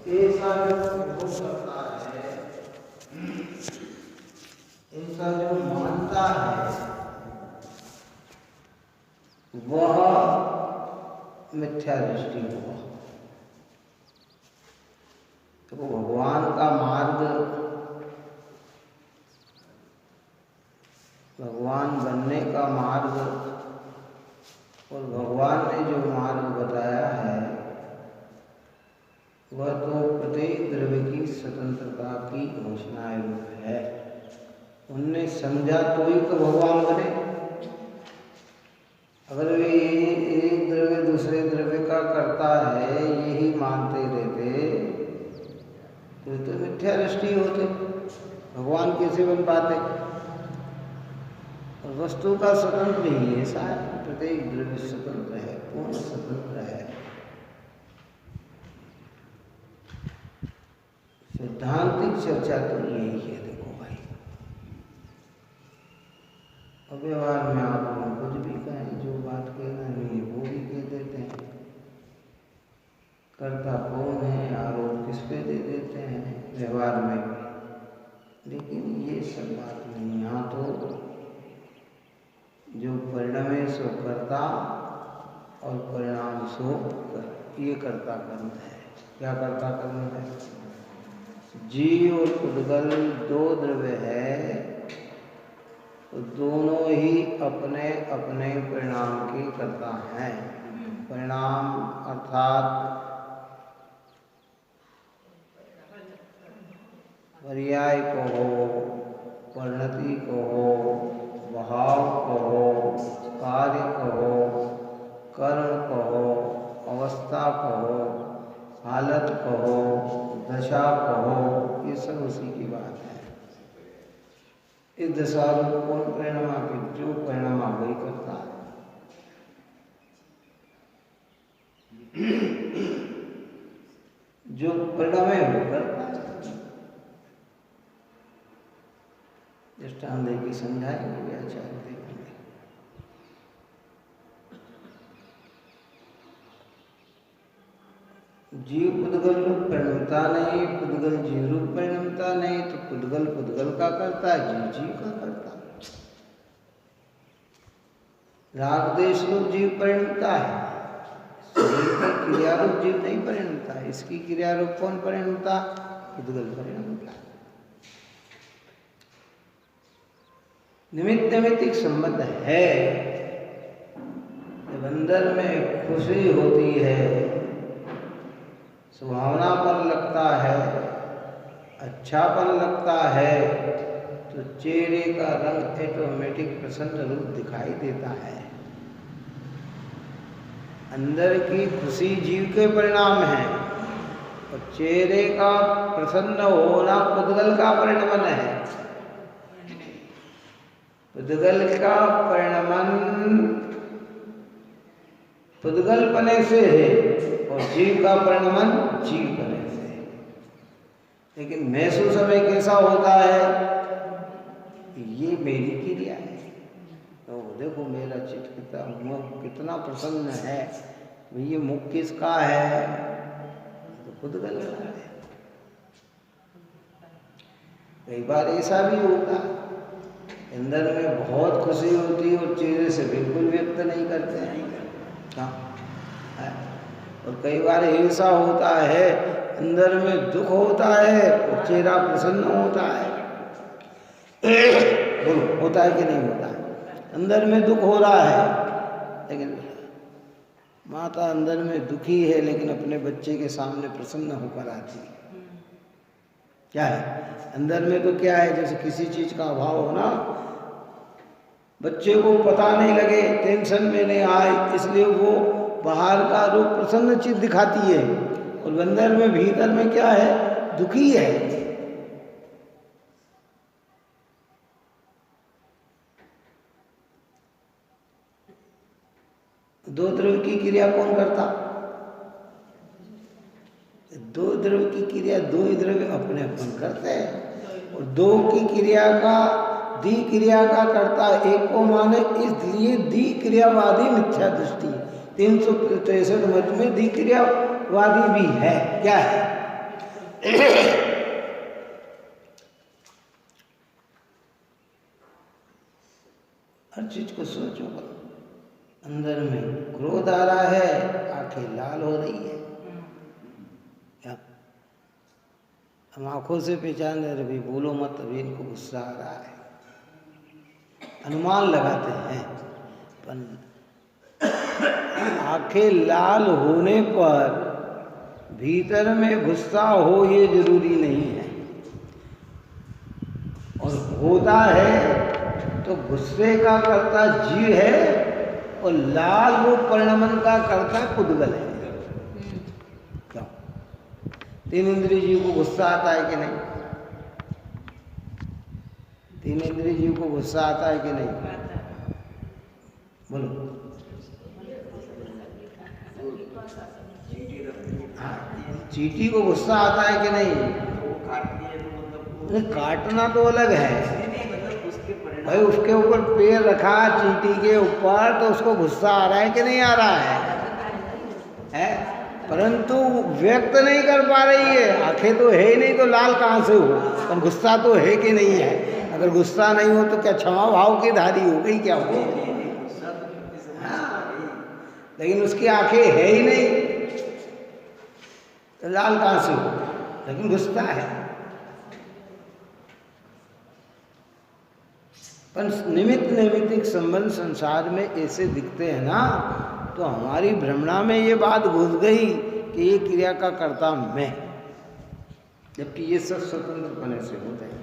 ऐसा जो वो करता है, ऐसा जो मानता है, वह मिथ्या दृष्टि हुआ। तो भगवान का मार्ग, भगवान बनने का मार्ग और भगवान ने जो मार्ग बताया है वह तो प्रत्येक द्रव्य की स्वतंत्रता की घोषणा रूप है। उनने समझा तो ही तो भगवान बने। अगर वे एक द्रव्य दूसरे द्रव्य का करता है यही मानते रहते तो मिथ्या दृष्टि होते, भगवान कैसे बन पाते। और वस्तु का स्वतंत्र ही ऐसा है, प्रत्येक द्रव्य स्वतंत्र है, पूर्ण स्वतंत्र है। सिद्धांतिक चर्चा तो यही है। देखो भाई, अब व्यवहार में आप लोग कुछ भी कहें, जो बात कहना नहीं है वो भी कह देते हैं। कर्ता कौन है आरोप किस पे दे देते हैं व्यवहार में भी। लेकिन ये सब बात नहीं। यहाँ तो जो परिणमे सो कर्ता और परिणाम सो ये कर्ता कर्म है। क्या कर्ता कर्म है? जीव और उद्गल दो द्रव्य है, तो दोनों ही अपने अपने परिणाम के कर्ता हैं। परिणाम अर्थात पर्याय को हो, परिणति को हो, भाव को हो, कार्य को हो, कर्म को हो, अवस्था को हो, हालत को हो, दशा को हो, ये सब उसी की बात है। इस दशा रूप कौन परिणमा के? जो परिणमा वही करता है। जो परिणमे वो करता है। दृष्टांत देके समझाएंगे आचार्य देखेंगे। जीव पुद्गल रूप परिणमता नहीं, पुद्गल जीव रूप परिणमता नहीं, तो पुद्गल पुद्गल का करता है, जीव जीव का करता है। राग देश रूप जीव परिणमता है, शरीर की क्रिया रूप जीव नहीं परिणमता है। इसकी क्रिया रूप कौन परिणमता? पुद्गल परिणमता है। निमित्त नैमित्तिक संबंध है। जब अंदर में खुशी होती है, सुहावनापन लगता है, अच्छापन लगता है, तो चेहरे का रंग ऑटोमेटिक प्रसन्न रूप दिखाई देता है। अंदर की खुशी जीव के परिणाम है और चेहरे का प्रसन्न होना पुद्गल का परिणमन है। पुद्गल का परिणमन पुद्गलपने से है और जीव का परिणमन जीवपने से है। लेकिन महसूस हमें कैसा होता है? ये मेरी क्रिया है। तो देखो मेरा चिटकिता मुख कितना प्रसन्न है, ये मुख किसका है? तो पुद्गल का है। कई बार ऐसा भी होता है, अंदर में बहुत खुशी होती है और चेहरे से बिल्कुल व्यक्त नहीं करते हैं। और कई बार ऐसा होता है, अंदर में दुख होता है और चेहरा प्रसन्न होता है। बोलो, होता है कि नहीं होता है? अंदर में दुख हो रहा है, लेकिन माता अंदर में दुखी है लेकिन अपने बच्चे के सामने प्रसन्न होकर आती है। क्या है अंदर में? तो क्या है, जैसे किसी चीज का अभाव हो ना, बच्चे को पता नहीं लगे, टेंशन में नहीं आए, इसलिए वो बाहर का रूप प्रसन्न चीज दिखाती है और अंदर में भीतर में क्या है? दुखी है। दो द्रव्य की क्रिया कौन करता? दो द्रव्य की क्रिया दो ही द्रव्य अपने अपन करते हैं और दो की क्रिया का दी क्रिया का करता एक को माने, इसलिए दी क्रियावादी मिथ्या दृष्टि। 363 मत में दी क्रियावादी भी है। क्या है? हर चीज को सोचो, अंदर में क्रोध आ रहा है, आंखें लाल हो रही है, क्या हम आंखों से पहचान रहे, अभी बोलो मत, अभी इनको गुस्सा आ रहा है, अनुमान लगाते हैं। पर आंखें लाल होने पर भीतर में गुस्सा हो ये जरूरी नहीं है, और होता है तो गुस्से का कर्ता जीव है और लाल वो परिणमन का कर्ता पुद्गल है। क्यों? तीन इंद्रिय जीव को गुस्सा आता है कि नहीं? तीन इंद्रिय जीव को गुस्सा आता है कि नहीं? बोलो। हाँ, चींटी को गुस्सा आता है कि नहीं? काटना तो अलग है भाई, उसके ऊपर पैर रखा चींटी के ऊपर तो उसको गुस्सा आ रहा है कि नहीं आ रहा है? परंतु व्यक्त नहीं कर पा रही है, आंखें तो है ही नहीं, तो लाल कहाँ से हो? पर गुस्सा तो है कि नहीं है? अगर गुस्सा नहीं हो तो क्या क्षमा भाव की धारी हो गई क्या हो? लेकिन उसकी आंखें है ही नहीं तो लाल कहाँ से हो? लेकिन गुस्सा है। पर निमित्त नैमित्तिक संबंध संसार में ऐसे दिखते हैं ना, तो हमारी भ्रमणा में ये बात घुस गई कि ये क्रिया का कर्ता मैं, जबकि ये सब स्वतंत्रपने से होते हैं।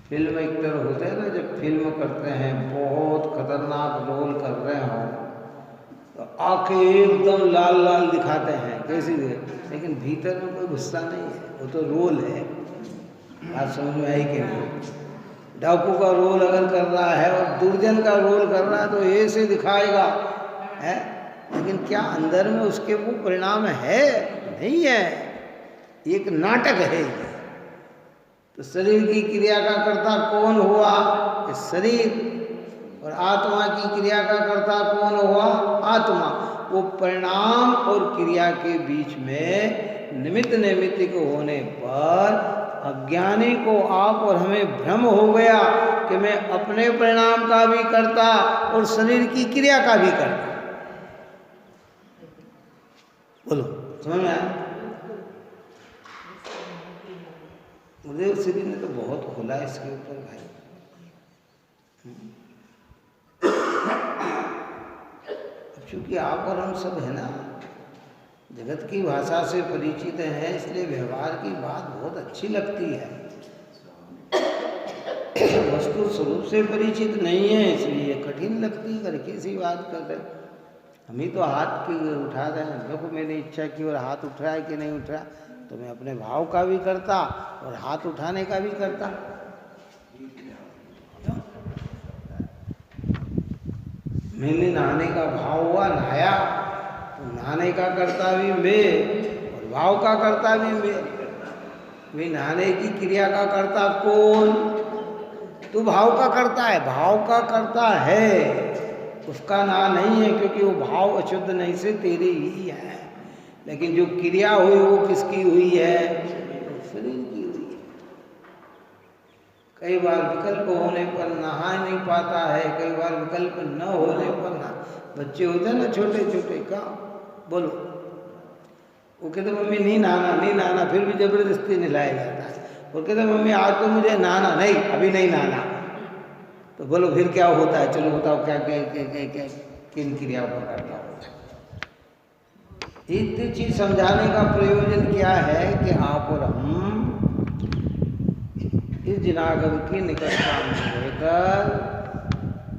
फिल्म एक्टर होते हैं ना, जब फिल्म करते हैं, बहुत खतरनाक रोल कर रहे हो तो आंखें एकदम लाल लाल दिखाते हैं, कैसी लेकिन भीतर में कोई गुस्सा नहीं है, वो तो रोल है। बात समझ में आई कि नहीं? डाकू का रोल अगर कर रहा है और दुर्जन का रोल कर रहा है तो ऐसे दिखाएगा है, लेकिन क्या अंदर में उसके वो परिणाम है? नहीं है, एक नाटक है। तो शरीर की क्रिया का कर्ता कौन हुआ? इस शरीर। और आत्मा की क्रिया का कर्ता कौन हुआ? आत्मा। वो परिणाम और क्रिया के बीच में निमित्त नैमित्तिक होने पर अज्ञानी को आप और हमें भ्रम हो गया कि मैं अपने परिणाम का भी करता और शरीर की क्रिया का भी करता। बोलो, समझ में आया? गुरुदेव श्री ने तो बहुत खोला इसके ऊपर भाई। चूंकि आप और हम सब है ना, जगत की भाषा से परिचित हैं, इसलिए व्यवहार की बात बहुत अच्छी लगती है। वस्तु स्वरूप से परिचित नहीं है, इसलिए कठिन लगती है। करके सी बात कर रहे, हम ही तो हाथ की उठा रहे हैं। देखो मैंने इच्छा की और हाथ उठ रहा है कि नहीं उठ रहा, तो मैं अपने भाव का भी करता और हाथ उठाने का भी करता। मैंने नहाने का भाव हुआ, नहाया, तो नहाने का करता भी मैं और भाव का करता भी मैं। नहाने की क्रिया का करता कौन? तो भाव का करता है, भाव का करता है, उसका ना नहीं है, क्योंकि वो भाव अशुद्ध नहीं से तेरे ही है। लेकिन जो क्रिया हुई वो किसकी हुई है? शरीर की हुई है। कई बार विकल्प होने पर नहा नहीं पाता है, कई बार विकल्प न होने पर ना। बच्चे होते हैं ना छोटे छोटे, का बोलो, वो कहते मम्मी नहीं नहाना, फिर भी जबरदस्ती नहलाया जाता है। वो कहते मम्मी आज तो मुझे नहाना नहीं, अभी नहीं नहाना। तो बोलो फिर क्या होता है? चलो बताओ क्या क्या क्या क्या क्या किन क्रियाओं पर करता होता है? इतनी चीज समझाने का प्रयोजन क्या है कि आप और हम इस जिनागम की निकटता में रहकर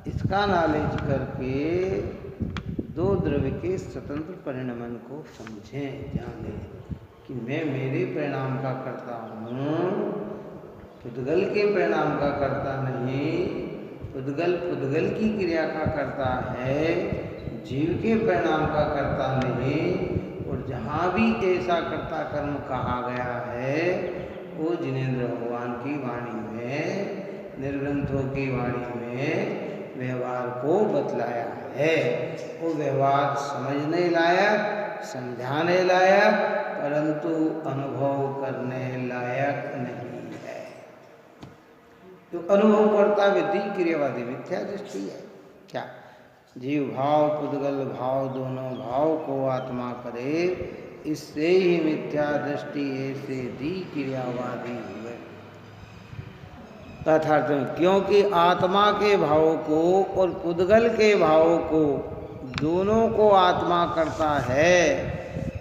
इसका नॉलेज करके दो द्रव्य के स्वतंत्र परिणमन को समझें, जानें कि मैं मेरे परिणाम का करता हूँ, पुद्गल के परिणाम का करता नहीं। पुद्गल की क्रिया का करता है, जीव के परिणाम का करता नहीं। और जहाँ भी ऐसा कर्ता कर्म कहा गया है वो जिनेंद्र भगवान की वाणी में, निर्ग्रंथों की वाणी में व्यवहार को बतलाया है। वो व्यवहार समझने लायक समझाने लायक, परंतु अनुभव करने लायक नहीं है। तो अनुभव करता व्यक्ति क्रियावादी मिथ्या दृष्टि है। क्या जीव भाव पुद्गल भाव दोनों भाव को आत्मा करे, इससे ही मिथ्या दृष्टि ऐसे दी क्रियावादी हुए। तथार्थ क्योंकि आत्मा के भाव को और पुद्गल के भाव को दोनों को आत्मा करता है,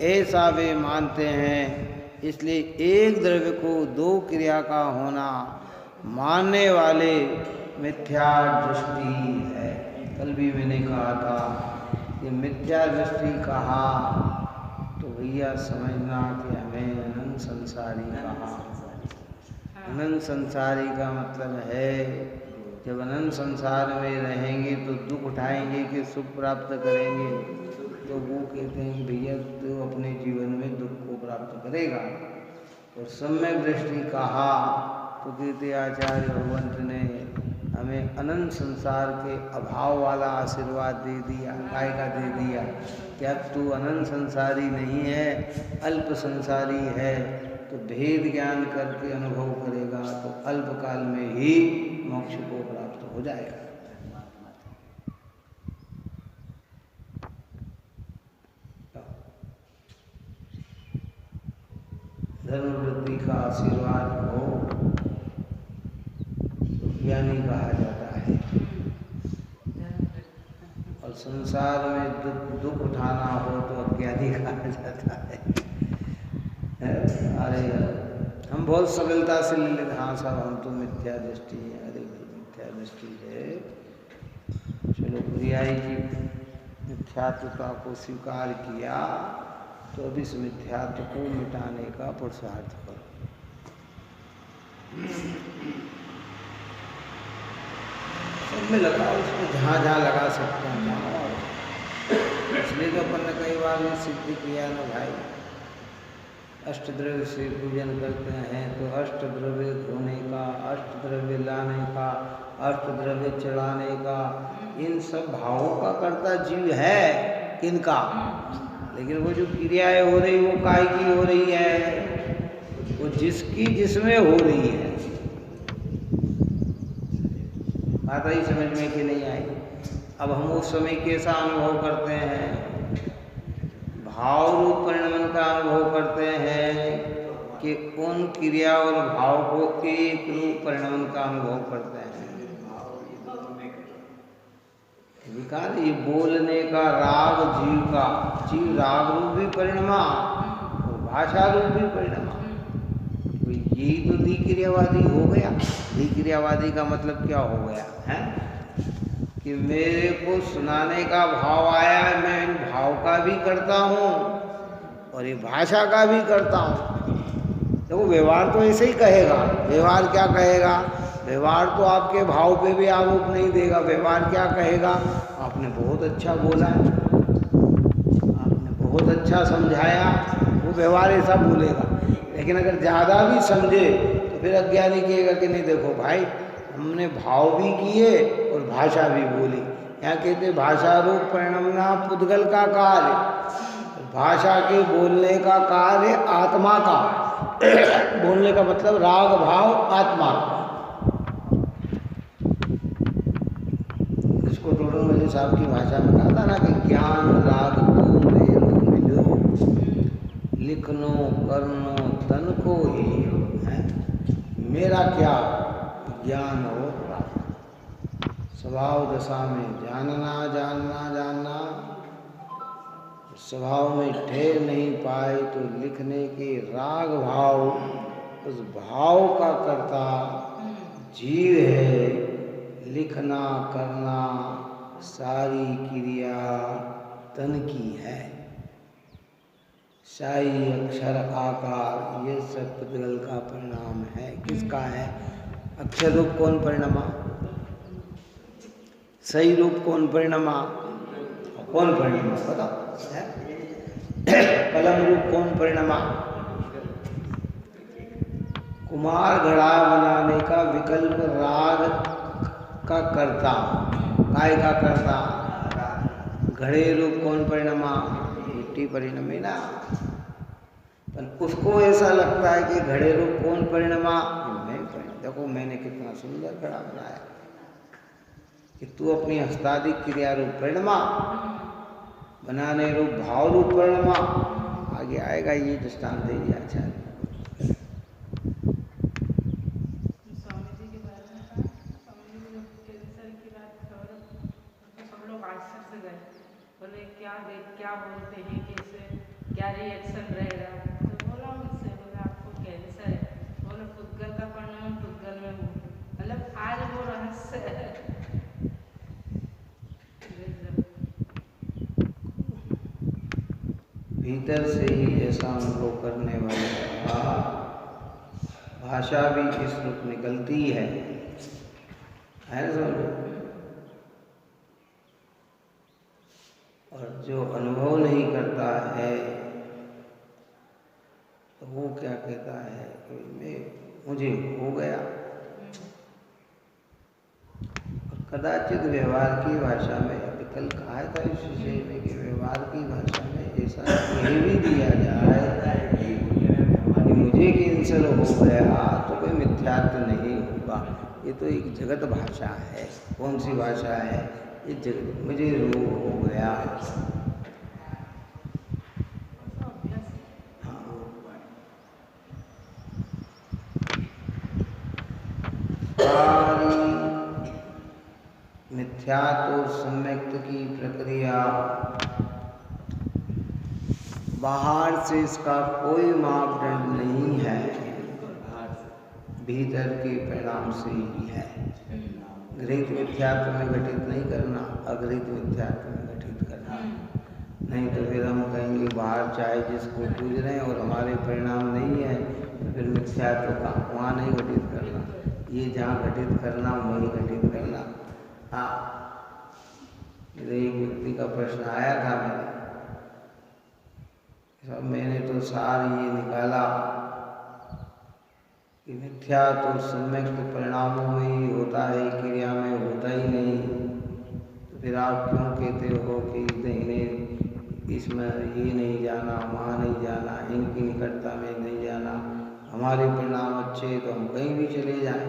ऐसा वे मानते हैं। इसलिए एक द्रव्य को दो क्रिया का होना मानने वाले मिथ्या दृष्टि है। कल भी मैंने कहा था कि मिथ्या दृष्टि कहा तो भैया समझना कि हमें अनंत संसारी कहा। अनंत संसारी का मतलब है जब अनंत संसार में रहेंगे तो दुख उठाएंगे कि सुख प्राप्त करेंगे, तो वो कहते हैं भैया तो अपने जीवन में दुख को प्राप्त करेगा। और सम्यक दृष्टि कहा तो कहते आचार्य भगवंत ने हमें अनंत संसार के अभाव वाला आशीर्वाद दे दिया, काय का दे दिया कि अब तू अनंत संसारी नहीं है, अल्प संसारी है। तो भेद ज्ञान करके अनुभव करेगा तो अल्प काल में ही मोक्ष को प्राप्त हो जाएगा। धर्मवृद्धि का आशीर्वाद हो तो ज्ञानी कहा जाता है, और संसार में दुख उठाना हो तो अज्ञानी कहा जाता है। अरे हम बहुत सरलता से ले लेते, हाँ साहब हम तो मिथ्या दृष्टि है। अरे मिथ्या दृष्टि है, चलो प्रियाई की मिथ्यात्वता को स्वीकार किया तो अब इस मिथ्यात्व को मिटाने का पुरुषार्थ करो। सब में लगाओ, उसमें जहाँ जहाँ लगा सकते हैं जहाँ। इसलिए तो अपन ने कई बार ये सिद्धि किया ना भाई, अष्टद्रव्य से पूजन करते हैं तो अष्टद्रव्य धोने का, अष्टद्रव्य लाने का, अष्टद्रव्य चढ़ाने का, इन सब भावों का करता जीव है। किनका? लेकिन वो जो क्रियाएं हो रही वो काय की हो रही है? वो जिसकी जिसमें हो रही है। बात आई समझ में कि नहीं आई? अब हम उस समय कैसा अनुभव करते हैं? भाव रूप परिणमन का अनुभव करते हैं कि उन क्रिया और भाव को एक रूप परिणमन का अनुभव करते हैं। विकार ये बोलने का राग जीव का, जीव राग रूप भी परिणमा और भाषा रूप भी परिणमा। तो यही तो द्विक्रियावादी हो गया। द्विक्रियावादी का मतलब क्या हो गया है कि मेरे को सुनाने का भाव आया, मैं इन भाव का भी करता हूँ और ये भाषा का भी करता हूँ। देखो व्यवहार तो ऐसे ही कहेगा। व्यवहार क्या कहेगा? व्यवहार तो आपके भाव पे भी आरोप नहीं देगा। व्यवहार क्या कहेगा? आपने बहुत अच्छा बोला, आपने बहुत अच्छा समझाया, वो व्यवहार ऐसा बोलेगा। लेकिन अगर ज़्यादा भी समझे तो फिर अज्ञानी कहेगा कि नहीं देखो भाई हमने भाव भी किए और भाषा भी बोली। यहाँ कहते भाषा रूप परिणमना पुद्गल का कार्य, भाषा के बोलने का कार्य आत्मा का। बोलने का मतलब राग भाव आत्मा। इसको टोटल मल्ली साहब की भाषा में कहा था ना कि ज्ञान राग को मेरो मिलो, लिखनो करनो तन को ही है। मेरा क्या ज्ञान हो स्वभाव दशा में जानना जानना जानना, स्वभाव में ठहर नहीं पाए तो लिखने के राग भाव, उस भाव का करता जीव है। लिखना करना सारी क्रिया तन की है। शाही अक्षर आकार ये सब पुद्गल का परिणाम है। किसका है? अक्षर रूप कौन परिणमा? सही रूप कौन परिणमा? कौन परिणमा बताओ? कलम रूप कौन परिणमा? कुमार घड़ा बनाने का विकल्प राग का कर्ता, काय का कर्ता? घड़े रूप कौन परिणमा? कोटि परिणमे ना। पर उसको ऐसा लगता है कि घड़े रूप कौन परिणमा, मैं परिणम। देखो मैंने कितना सुंदर घड़ा बनाया कि तू अपनी हस्तादि क्रिया रूप परिणमा, बनाने रूप भाव रूप परिणमा। आगे आएगा ये दृष्टांत देंगे आचार्य। स्वामी जी के बारे में कहा, स्वामी जी जब कैंसर की बात खबर तो सब लोग आश्चर्य से गए, बोले क्या बोलते हैं, कैसे क्या रिएक्शन रहेगा। तो बोला उनसे, बोले आपको कैंसर है, बोले पुद्गल का परिणाम पुद्गल में हो, मतलब आज वो रहस्य है। भीतर से ही ऐसा अनुभव करने वाले का भाषा भी इस रूप निकलती है ना समझो। और जो अनुभव नहीं करता है तो वो क्या कहता है कि मुझे हो गया। और कदाचित व्यवहार की भाषा में, अभी कल कहा था इस विषय में कि व्यवहार की भाषा में ऐसा कह भी दिया जाए कि मुझे कैंसर हो गया तो कोई मिथ्यात्व नहीं होगा। ये तो एक जगत भाषा है। कौन सी भाषा है ये? जगत। मुझे रोग हो गया, सारी मिथ्यात्व और सम्यक्त की प्रक्रिया, बाहर से इसका कोई मापदंड नहीं है, भीतर के परिणाम से ही है। गृहीत मिथ्यात्व में घटित नहीं करना, अगृहीत मिथ्यात्व में घटित करना। नहीं तो फिर हम कहेंगे बाहर चाहे जिसको पूज रहे हैं और हमारे परिणाम नहीं है, तो फिर मिथ्यात्व का वहाँ नहीं घटित करना, ये जहाँ घटित करना वहीं घटित करना। हाँ, एक व्यक्ति का प्रश्न आया था मैंने तो सार ये निकाला कि मिथ्या तो सम्यक परिणामों में ही होता है, क्रिया में होता ही नहीं। तो फिर आप क्यों कहते हो कि इन्हें इसमें ये नहीं जाना, वहाँ नहीं जाना, इनकी निकटता में नहीं जाना, हमारे परिणाम अच्छे तो हम कहीं भी चले जाएं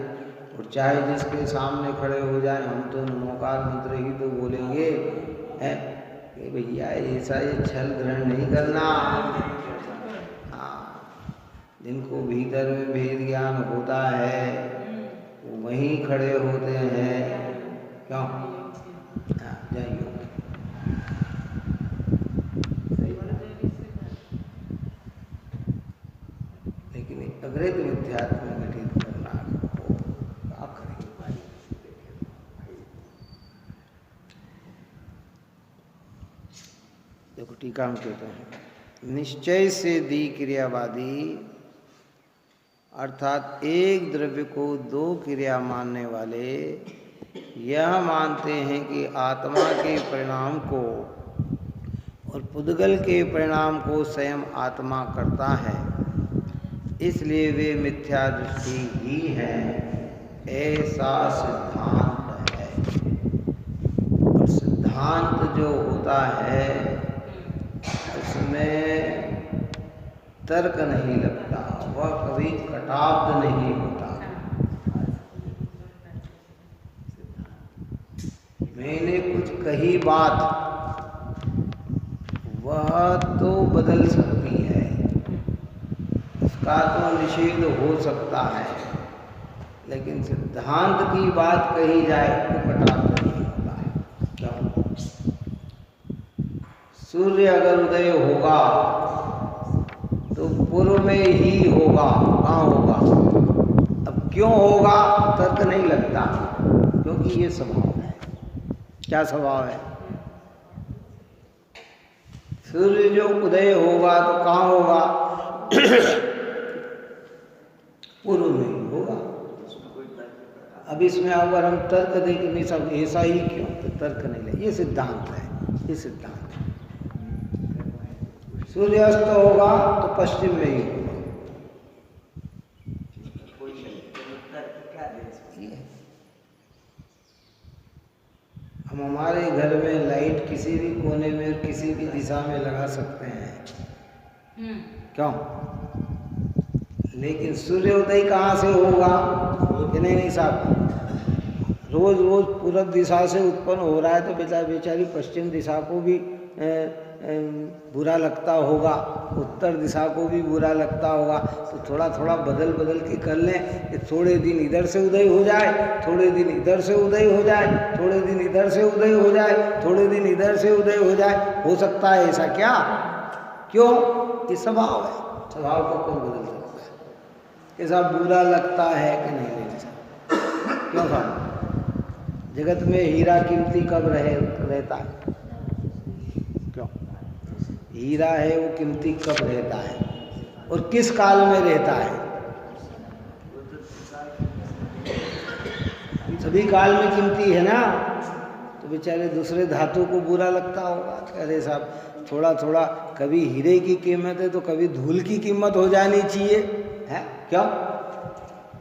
और चाहे जिसके सामने खड़े हो जाए हम तो नमोकार मंत्र ही तो बोलेंगे है कि भैया ऐसा ये छल ग्रहण नहीं करना। जिनको भीतर में भेद ज्ञान होता है वो वहीं खड़े होते हैं। क्यों? जाइए। लेकिन अगृहीत मिथ्यात्व में घटित करना क्या करें? देखो टीका हम कहते हैं निश्चय से दी क्रियावादी अर्थात एक द्रव्य को दो क्रिया मानने वाले यह मानते हैं कि आत्मा के परिणाम को और पुद्गल के परिणाम को स्वयं आत्मा करता है, इसलिए वे मिथ्या दृष्टि ही है, ऐसा सिद्धांत है। और सिद्धांत जो होता है उसमें तर्क नहीं लगता, वह कभी कटाब्द नहीं होता। मैंने कुछ कही बात वह तो बदल सकती है, उसका तो निषेध हो सकता है, लेकिन सिद्धांत की बात कही जाए तो कटाब्द नहीं होता है। क्यों? सूर्य अगर उदय होगा तो पूर्व में ही होगा, कहाँ होगा? अब क्यों होगा तर्क नहीं लगता, क्योंकि ये स्वभाव है। क्या स्वभाव है? सूर्य जो उदय होगा तो कहाँ होगा? पूर्व में ही होगा। अब इसमें अगर हम तर्क दें कि सब ऐसा ही क्यों, तो तर्क नहीं लगे। ये सिद्धांत है, ये सिद्धांत। सूर्यास्त होगा तो पश्चिम में ही होगा। हम हमारे घर में लाइट की किसी भी कोने में और किसी भी दिशा में लगा सकते हैं, क्यों? लेकिन सूर्योदय कहाँ से होगा कि नहीं साहब, रोज रोज पूरब दिशा से उत्पन्न हो रहा है तो बेचारी पश्चिम दिशा को भी बुरा लगता होगा, उत्तर दिशा को भी बुरा लगता होगा। तो थोड़ा थोड़ा बदल बदल के कर लें कि थोड़े दिन इधर से उदय हो जाए, थोड़े दिन इधर से उदय हो जाए, थोड़े दिन इधर से उदय हो जाए, थोड़े दिन इधर से उदय हो जाए। हो सकता है ऐसा क्या? क्यों? ये स्वभाव है, स्वभाव को कौन बदल सकता है? ऐसा बुरा लगता है कि नहीं लगता? क्यों साहब? जगत में हीरा कीमती कब रहता है? क्यों? हीरा है वो कीमती कब रहता है और किस काल में रहता है? सभी काल में कीमती है ना। तो बेचारे दूसरे धातु को बुरा लगता होगा, अरे साहब थोड़ा थोड़ा, कभी हीरे की कीमत है तो कभी धूल की कीमत हो जानी चाहिए, है क्यों?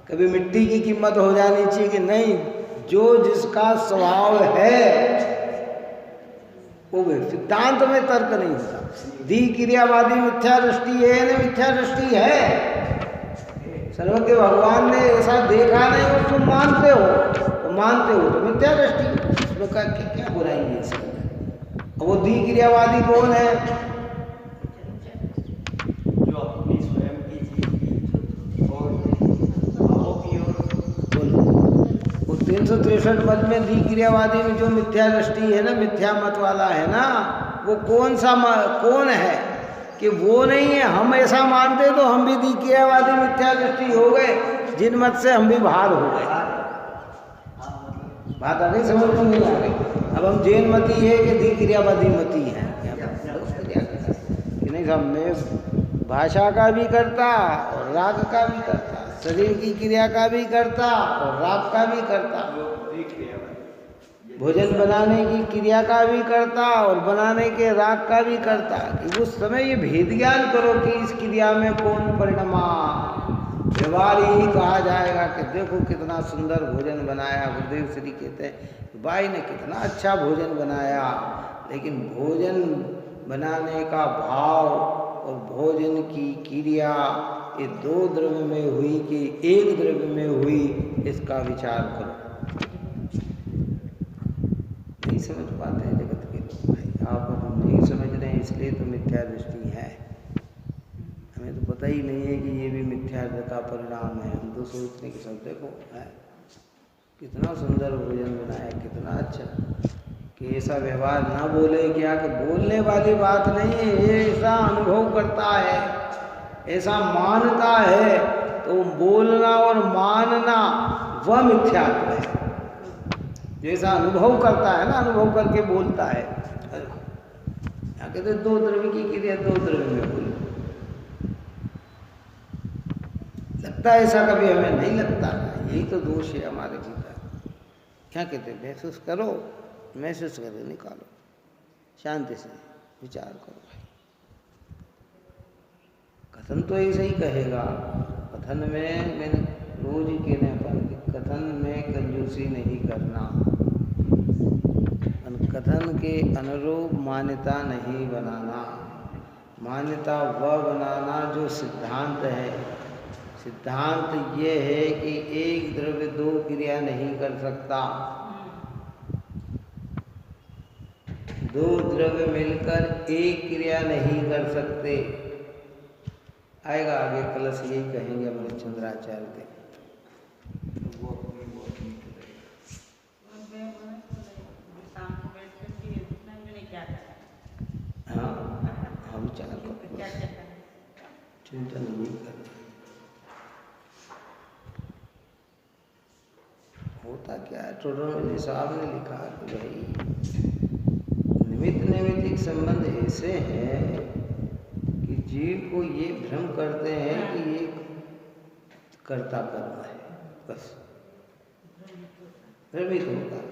कभी मिट्टी की कीमत हो जानी चाहिए कि नहीं? जो जिसका स्वभाव है वो सिद्धांत में तर्क नहीं होता। दी क्रियावादी मिथ्या दृष्टि है ना, मिथ्या दृष्टि है। सर्वज्ञ भगवान ने ऐसा देखा नहीं और तुम मानते हो तो मिथ्या दृष्टि, उसमें क्या बुराई है इसमें? वो दी क्रियावादी कौन है? जो अपनी स्वयं की चीज और वो 363 मत में दी क्रियावादी में जो मिथ्या दृष्टि है ना, मिथ्या मत वाला है ना, वो कौन है कि वो नहीं है। हम ऐसा मानते तो हम भी दी क्रियावादी मिथ्या दृष्टि हो गए, जिन मत से हम भी बाहर हो गए। बात आ गई समझ में? नहीं आ गई? अब हम जैन मती है कि दी क्रियावादी मती है कि नहीं साहब? मैं भाषा का भी करता और राग का भी करता, शरीर की क्रिया का भी करता और राग का भी करता, भोजन बनाने की क्रिया का भी करता और बनाने के राग का भी करता। कि उस समय ये भेद ज्ञान करो कि इस क्रिया में कौन परिणमा। व्यवहार यही कहा जाएगा कि देखो कितना सुंदर भोजन बनाया। गुरुदेव श्री कहते हैं बाई ने कितना अच्छा भोजन बनाया, लेकिन भोजन बनाने का भाव और भोजन की क्रिया ये दो द्रव्य में हुई कि एक द्रव्य में हुई, इसका विचार करो। नहीं समझ पाते हैं जगत के लोग भाई। आप हम नहीं समझ रहे हैं, इसलिए तो मिथ्या दृष्टि है। हमें तो पता ही नहीं है कि ये भी मिथ्या का परिणाम है। हम तो सोचते कि सब देखो है कितना सुंदर भोजन बनाया, कितना अच्छा, कि ऐसा व्यवहार ना बोले क्या? कि बोलने वाली बात नहीं है, ये ऐसा अनुभव करता है, ऐसा मानता है। तो बोलना और मानना वह मिथ्यात्व है। जैसा अनुभव करता है ना, अनुभव करके बोलता है। यहाँ कहते दो द्रव्य की क्रिया दो द्रव्य में बोलो। लगता है ऐसा कभी हमें नहीं लगता। यही तो दोष है हमारे भीतर। क्या कहते हैं? महसूस करो, महसूस करो, निकालो, शांति से विचार करो। कथन तो ऐसे ही कहेगा। कथन में मैंने रोज ही कहने पर कथन में कंजूसी नहीं करना, कथन के अनुरूप मान्यता नहीं बनाना। मान्यता वह बनाना जो सिद्धांत है। सिद्धांत ये है कि एक द्रव्य दो क्रिया नहीं कर सकता, दो द्रव्य मिलकर एक क्रिया नहीं कर सकते। आएगा आगे कलश यही कहेंगे हमारे चंद्राचार्य के। हाँ हम चार चिंतन नहीं करते। होता क्या है? टोडरमल साहब ने लिखा कि भाई निमित्त नैमित्तिक संबंध ऐसे हैं कि जीव को ये भ्रम करते हैं कि ये कर्ता कर्म है, बस भ्रमित होता है।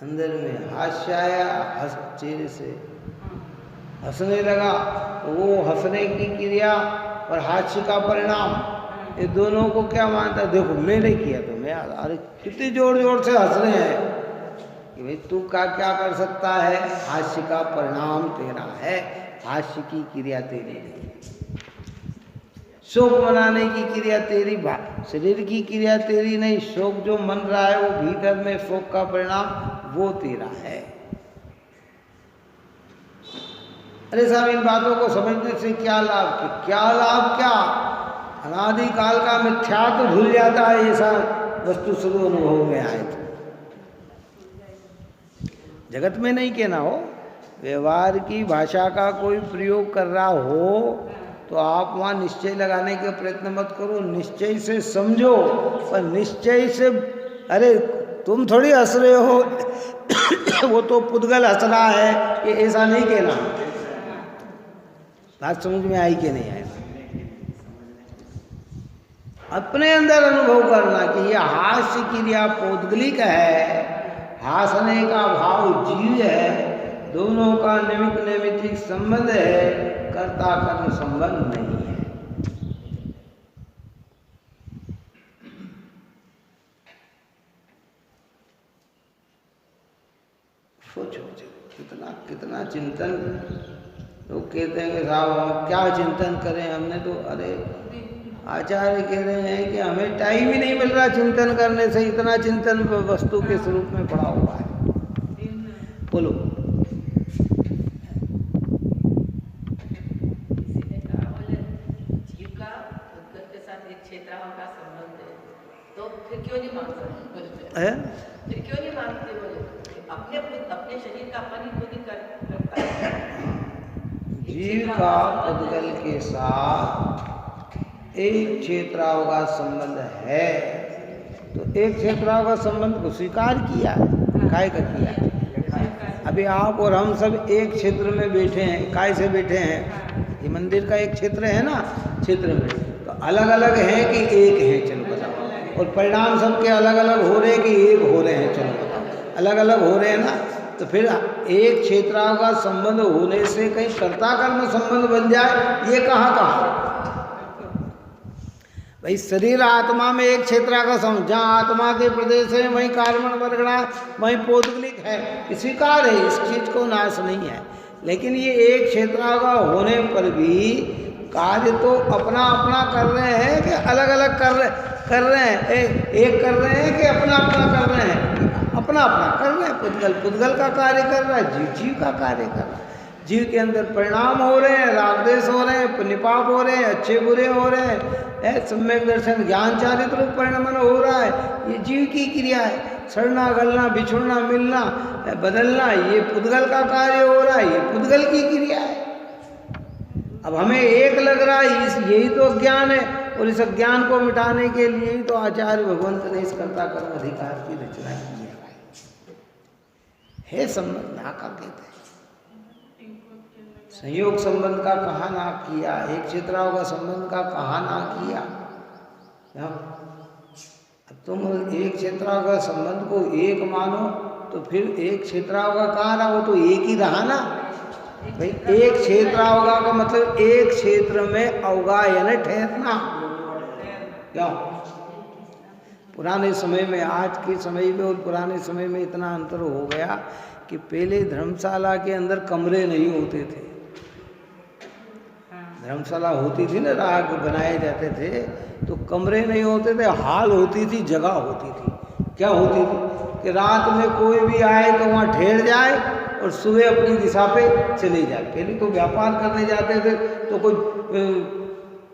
अंदर में हास्य आया, चेहरे से हंसने लगा, तो वो हंसने की क्रिया और हास्य का परिणाम, ये दोनों को क्या मानता है? देखो मैंने किया तो मैं, अरे कितनी जोर जोर से हंस रहे हैं, कि भाई तू क्या कर सकता है, हास्य का परिणाम तेरा है, हास्य की क्रिया तेरी नहीं, शोक मनाने की क्रिया तेरी, शरीर की क्रिया तेरी नहीं, शोक जो मन रहा है वो भीतर में शोक का परिणाम वो तेरा है। अरे साहब, इन बातों को समझने से क्या लाभ, क्या लाभ, क्या अनादिकाल का मिथ्या तो भूल जाता है, ऐसा वस्तु शुरू अनुभव में आए तो जगत में नहीं कहना हो, व्यवहार की भाषा का कोई प्रयोग कर रहा हो तो आप वहाँ निश्चय लगाने का प्रयत्न मत करो, निश्चय से समझो, पर निश्चय से, अरे तुम थोड़ी हंस रहे हो वो तो पुद्गल हंस रहा है, ये ऐसा नहीं कहना। बात समझ में आई कि नहीं आई? अपने अंदर अनुभव करना कि यह हास्य क्रिया पौद्गलिक है, हासने का भाव जीव है, दोनों का निमित्त नैमित्तिक संबंध है, कर्ता कर्म संबंध नहीं है। सोचो कितना कितना चिंतन, लोग कहते हैं कि साहब हम क्या चिंतन करें, हमने तो, अरे आचार्य कह रहे हैं कि हमें टाइम ही नहीं मिल रहा चिंतन करने से, इतना चिंतन वस्तु के स्वरूप में पड़ा हुआ है। बोलो। जीव का उद्गत के साथ एक क्षेत्राओं का संबंध है, तो फिर क्यों नहीं मांगते हैं? फिर क्यों नहीं मांगते बोले? अपने शरीर का अपन ही खुद ही करता है। जीव का उद्गल के साथ एक क्षेत्राओं का संबंध है, तो एक क्षेत्राओं का संबंध को स्वीकार किया, काय का किया। अभी आप और हम सब एक क्षेत्र में बैठे हैं, काय से बैठे हैं? ये मंदिर का एक क्षेत्र है ना, क्षेत्र में तो अलग अलग है कि एक है, चलो बताओ, और परिणाम सबके अलग अलग हो रहे हैं कि एक हो रहे हैं, चलो बताओ, अलग अलग हो रहे हैं ना। तो फिर एक क्षेत्राओं का संबंध होने से कहीं कर्ता कर्म संबंध बन जाए, ये कहाँ? भाई शरीर आत्मा में एक क्षेत्र का संबंध, जहाँ आत्मा के प्रदेश है वहीं कार्बन वर्गणा, वहीं पौद्गलिक है, स्वीकार है, इस चीज को नाश नहीं है। लेकिन ये एक क्षेत्र का होने पर भी कार्य तो अपना अपना कर रहे हैं कि अलग अलग कर रहे हैं? एक कर रहे हैं कि अपना अपना कर रहे हैं? अपना अपना कर रहे हैं। पुद्गल का कार्य कर रहा है, जीव का कार्य कर रहा है। जीव के अंदर परिणाम हो रहे हैं, रागदेश हो रहे हैं, निपाप हो रहे हैं, अच्छे बुरे हो रहे हैं, सम्यक दर्शन ज्ञान चारित्र परिणमन हो रहा है, ये जीव की क्रिया है। सड़ना गलना बिछुड़ना मिलना बदलना, ये पुद्गल का कार्य हो रहा है, ये पुद्गल की क्रिया है। अब हमें एक लग रहा है, यही तो ज्ञान है, और इस ज्ञान को मिटाने के लिए ही तो आचार्य भगवंत ने इस कर्ता कर्म अधिकार की रचना की है संबंध ना का कहते हैं। संयोग संबंध का कहा ना किया, एक क्षेत्राओं का संबंध का कहा ना किया। अब तुम एक क्षेत्राओं का संबंध को एक मानो तो फिर एक क्षेत्राओं का कहा ना, वो तो एक ही रहा ना भाई। एक क्षेत्रावगा का मतलब एक क्षेत्र में अवगायन ठहरना। क्यों? पुराने समय में, आज के समय में और पुराने समय में इतना अंतर हो गया कि पहले धर्मशाला के अंदर कमरे नहीं होते थे। धर्मशाला होती थी ना, राग बनाए जाते थे, तो कमरे नहीं होते थे, हाल होती थी, जगह होती थी। क्या होती थी कि रात में कोई भी आए तो वहाँ ठहर जाए और सुबह अपनी दिशा पे चले जाए। पहले तो व्यापार करने जाते थे तो कोई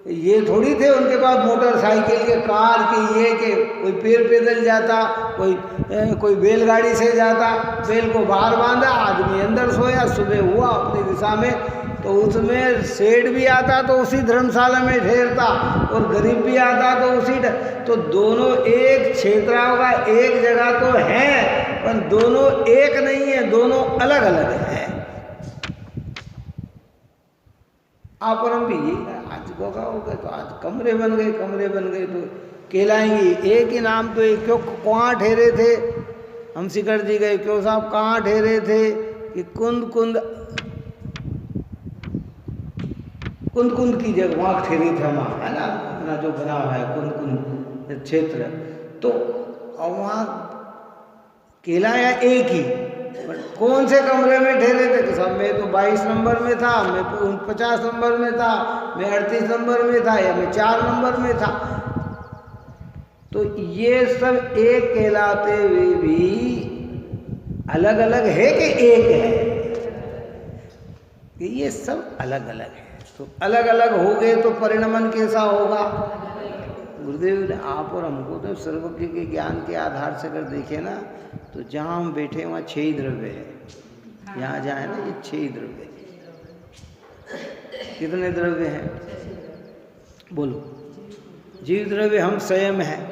ये थोड़ी थे उनके पास मोटरसाइकिल के, कार के, ये के, कोई पैदल जाता, कोई बैलगाड़ी से जाता, बैल को बाहर बांधा, आदमी अंदर सोया, सुबह हुआ अपनी दिशा में, तो उसमें सेठ भी आता तो उसी धर्मशाला में ठहरता और गरीब भी आता तो उसी। तो दोनों एक क्षेत्रों का एक जगह तो है, पर दोनों एक नहीं है, दोनों अलग अलग हैं। आपरम भी यही है। आज गोगा हो गए तो आज कमरे बन गए तो कहलाएंगे एक ही नाम। तो एक क्यों कहाँ ठहरे थे हम? शिखर जी गए, क्यों साहब कहाँ ठहरे थे? कि कुंद की जगह वहाँ ठहरे थे हम, है ना, अपना जो बना हुआ है कुंद क्षेत्र। तो वहाँ केला या एक ही, कौन से कमरे में ठहरे थे? कि साहब मैं तो 22 नंबर में था, मैं 50 नंबर में था, मैं 38 नंबर में था, या मैं 4 नंबर में था। तो ये सब एक कहलाते हुए भी अलग अलग है कि एक है? कि ये सब अलग अलग है। तो अलग अलग हो गए तो परिणमन कैसा होगा? गुरुदेव ने आप और हमको तो सर्वज्ञ के ज्ञान के आधार से अगर देखें ना, तो जहाँ हम बैठे वहाँ 6 द्रव्य है। यहाँ जाए ना, ये 6 द्रव्य। कितने द्रव्य हैं? बोलो। जीव द्रव्य हम स्वयं हैं,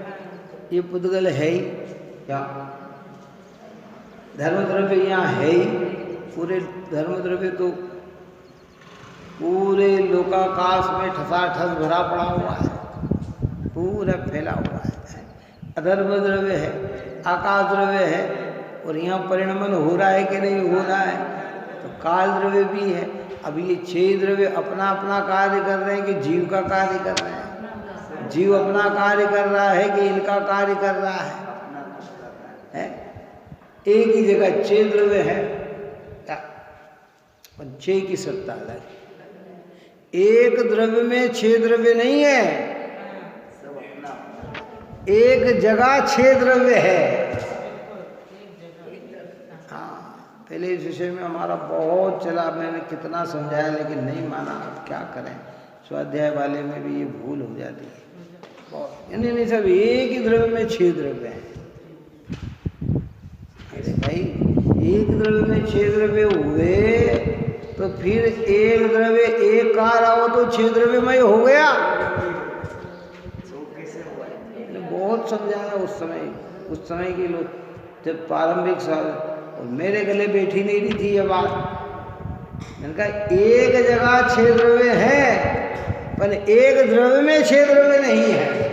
ये पुद्गल है ही क्या? धर्म द्रव्य यहाँ है ही, पूरे धर्म द्रव्य तो पूरे लोकाकाश में ठसाठस भरा पड़ा हुआ है, पूरा फैला हुआ है। अधर्म द्रव्य है, आकाश द्रव्य है, और यहाँ परिणमन हो रहा है कि नहीं हो रहा है? तो काल द्रव्य भी है। अब ये 6 द्रव्य अपना अपना कार्य कर रहे हैं कि जीव का कार्य कर रहे हैं? जीव अपना कार्य कर रहा है कि इनका कार्य कर रहा है? एक ही जगह 6 द्रव्य है, 6 की सत्ता अलग। एक द्रव्य में 6 द्रव्य नहीं है, एक जगह 6 द्रव्य है। हाँ, पहले इस विषय में हमारा बहुत चला, मैंने कितना समझाया लेकिन नहीं माना। अब क्या करें, स्वाध्याय वाले में भी ये भूल हो जाती है बहुत। नहीं, सब एक ही द्रव्य में 6 द्रव्य हैं। अरे भाई, एक द्रव्य में 6 द्रव्य हुए तो फिर एक द्रव्य एक कार आओ तो 6 द्रव्यमय हो गया। बहुत समझाया उस समय के लोग, जब प्रारंभिक साल, और मेरे गले बैठी नहीं रही थी ये बात। मैंने कहा एक जगह 6 द्रव्य हैं, पर एक द्रव्य में 6 द्रव्य नहीं है।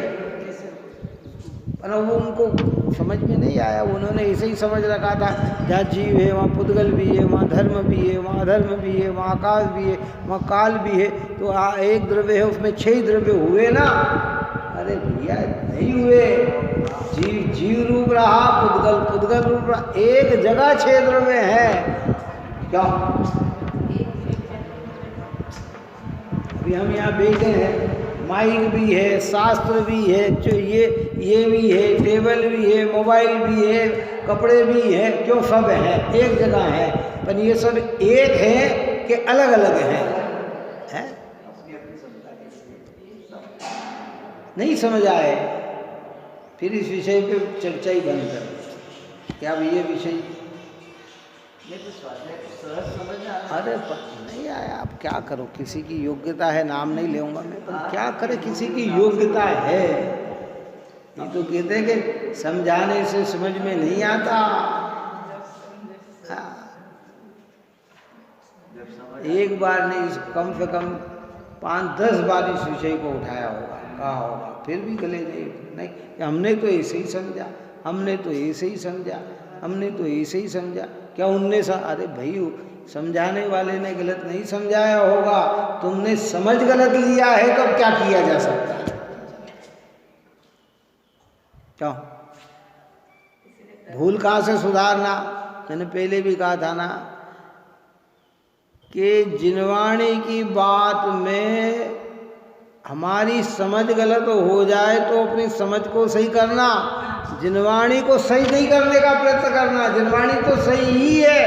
पर वो उनको समझ में नहीं आया, उन्होंने ऐसे ही समझ रखा था, जहाँ जीव है वहाँ पुद्गल भी है, वहाँ धर्म भी है, वहाँ अधर्म भी है, वहाँ आकाश भी है, वहाँ काल भी है। तो एक द्रव्य है, उसमें 6 द्रव्य हुए ना? अरे भैया नहीं हुए। जीव रूप रहा, पुद्गल रूप रहा, एक जगह 6 द्रव्य है। क्या अभी हम यहाँ बैठे हैं, माइक भी है, शास्त्र भी है, जो ये भी है, टेबल भी है, मोबाइल भी है, कपड़े भी है, क्यों सब है, एक जगह है। पर ये सब एक है कि अलग अलग है? नहीं समझ आए, फिर इस विषय पे चर्चा ही बंद कर। क्या ये विषय अरे नहीं आया, अब क्या करो, किसी की योग्यता है, नाम नहीं लेऊंगा मैं, पर क्या करे, किसी की योग्यता है। ये तो कहते हैं कि समझाने से समझ में नहीं आता। एक बार नहीं, कम से कम 5-10 बार इस विषय को उठाया होगा, कहा होगा, फिर भी गले नहीं, हमने तो ऐसे ही समझा, हमने तो ऐसे ही समझा, हमने तो ऐसे ही समझा। क्या उनने अरे भाई, समझाने वाले ने गलत नहीं समझाया होगा, तुमने समझ गलत लिया है, तो क्या किया जा सकता है? क्यों? भूल कहाँ से सुधारना? मैंने पहले भी कहा था ना कि जिनवाणी की बात में हमारी समझ गलत हो जाए तो अपनी समझ को सही करना, जिनवाणी को सही नहीं करने का प्रयत्न करना। जिनवाणी तो सही ही है,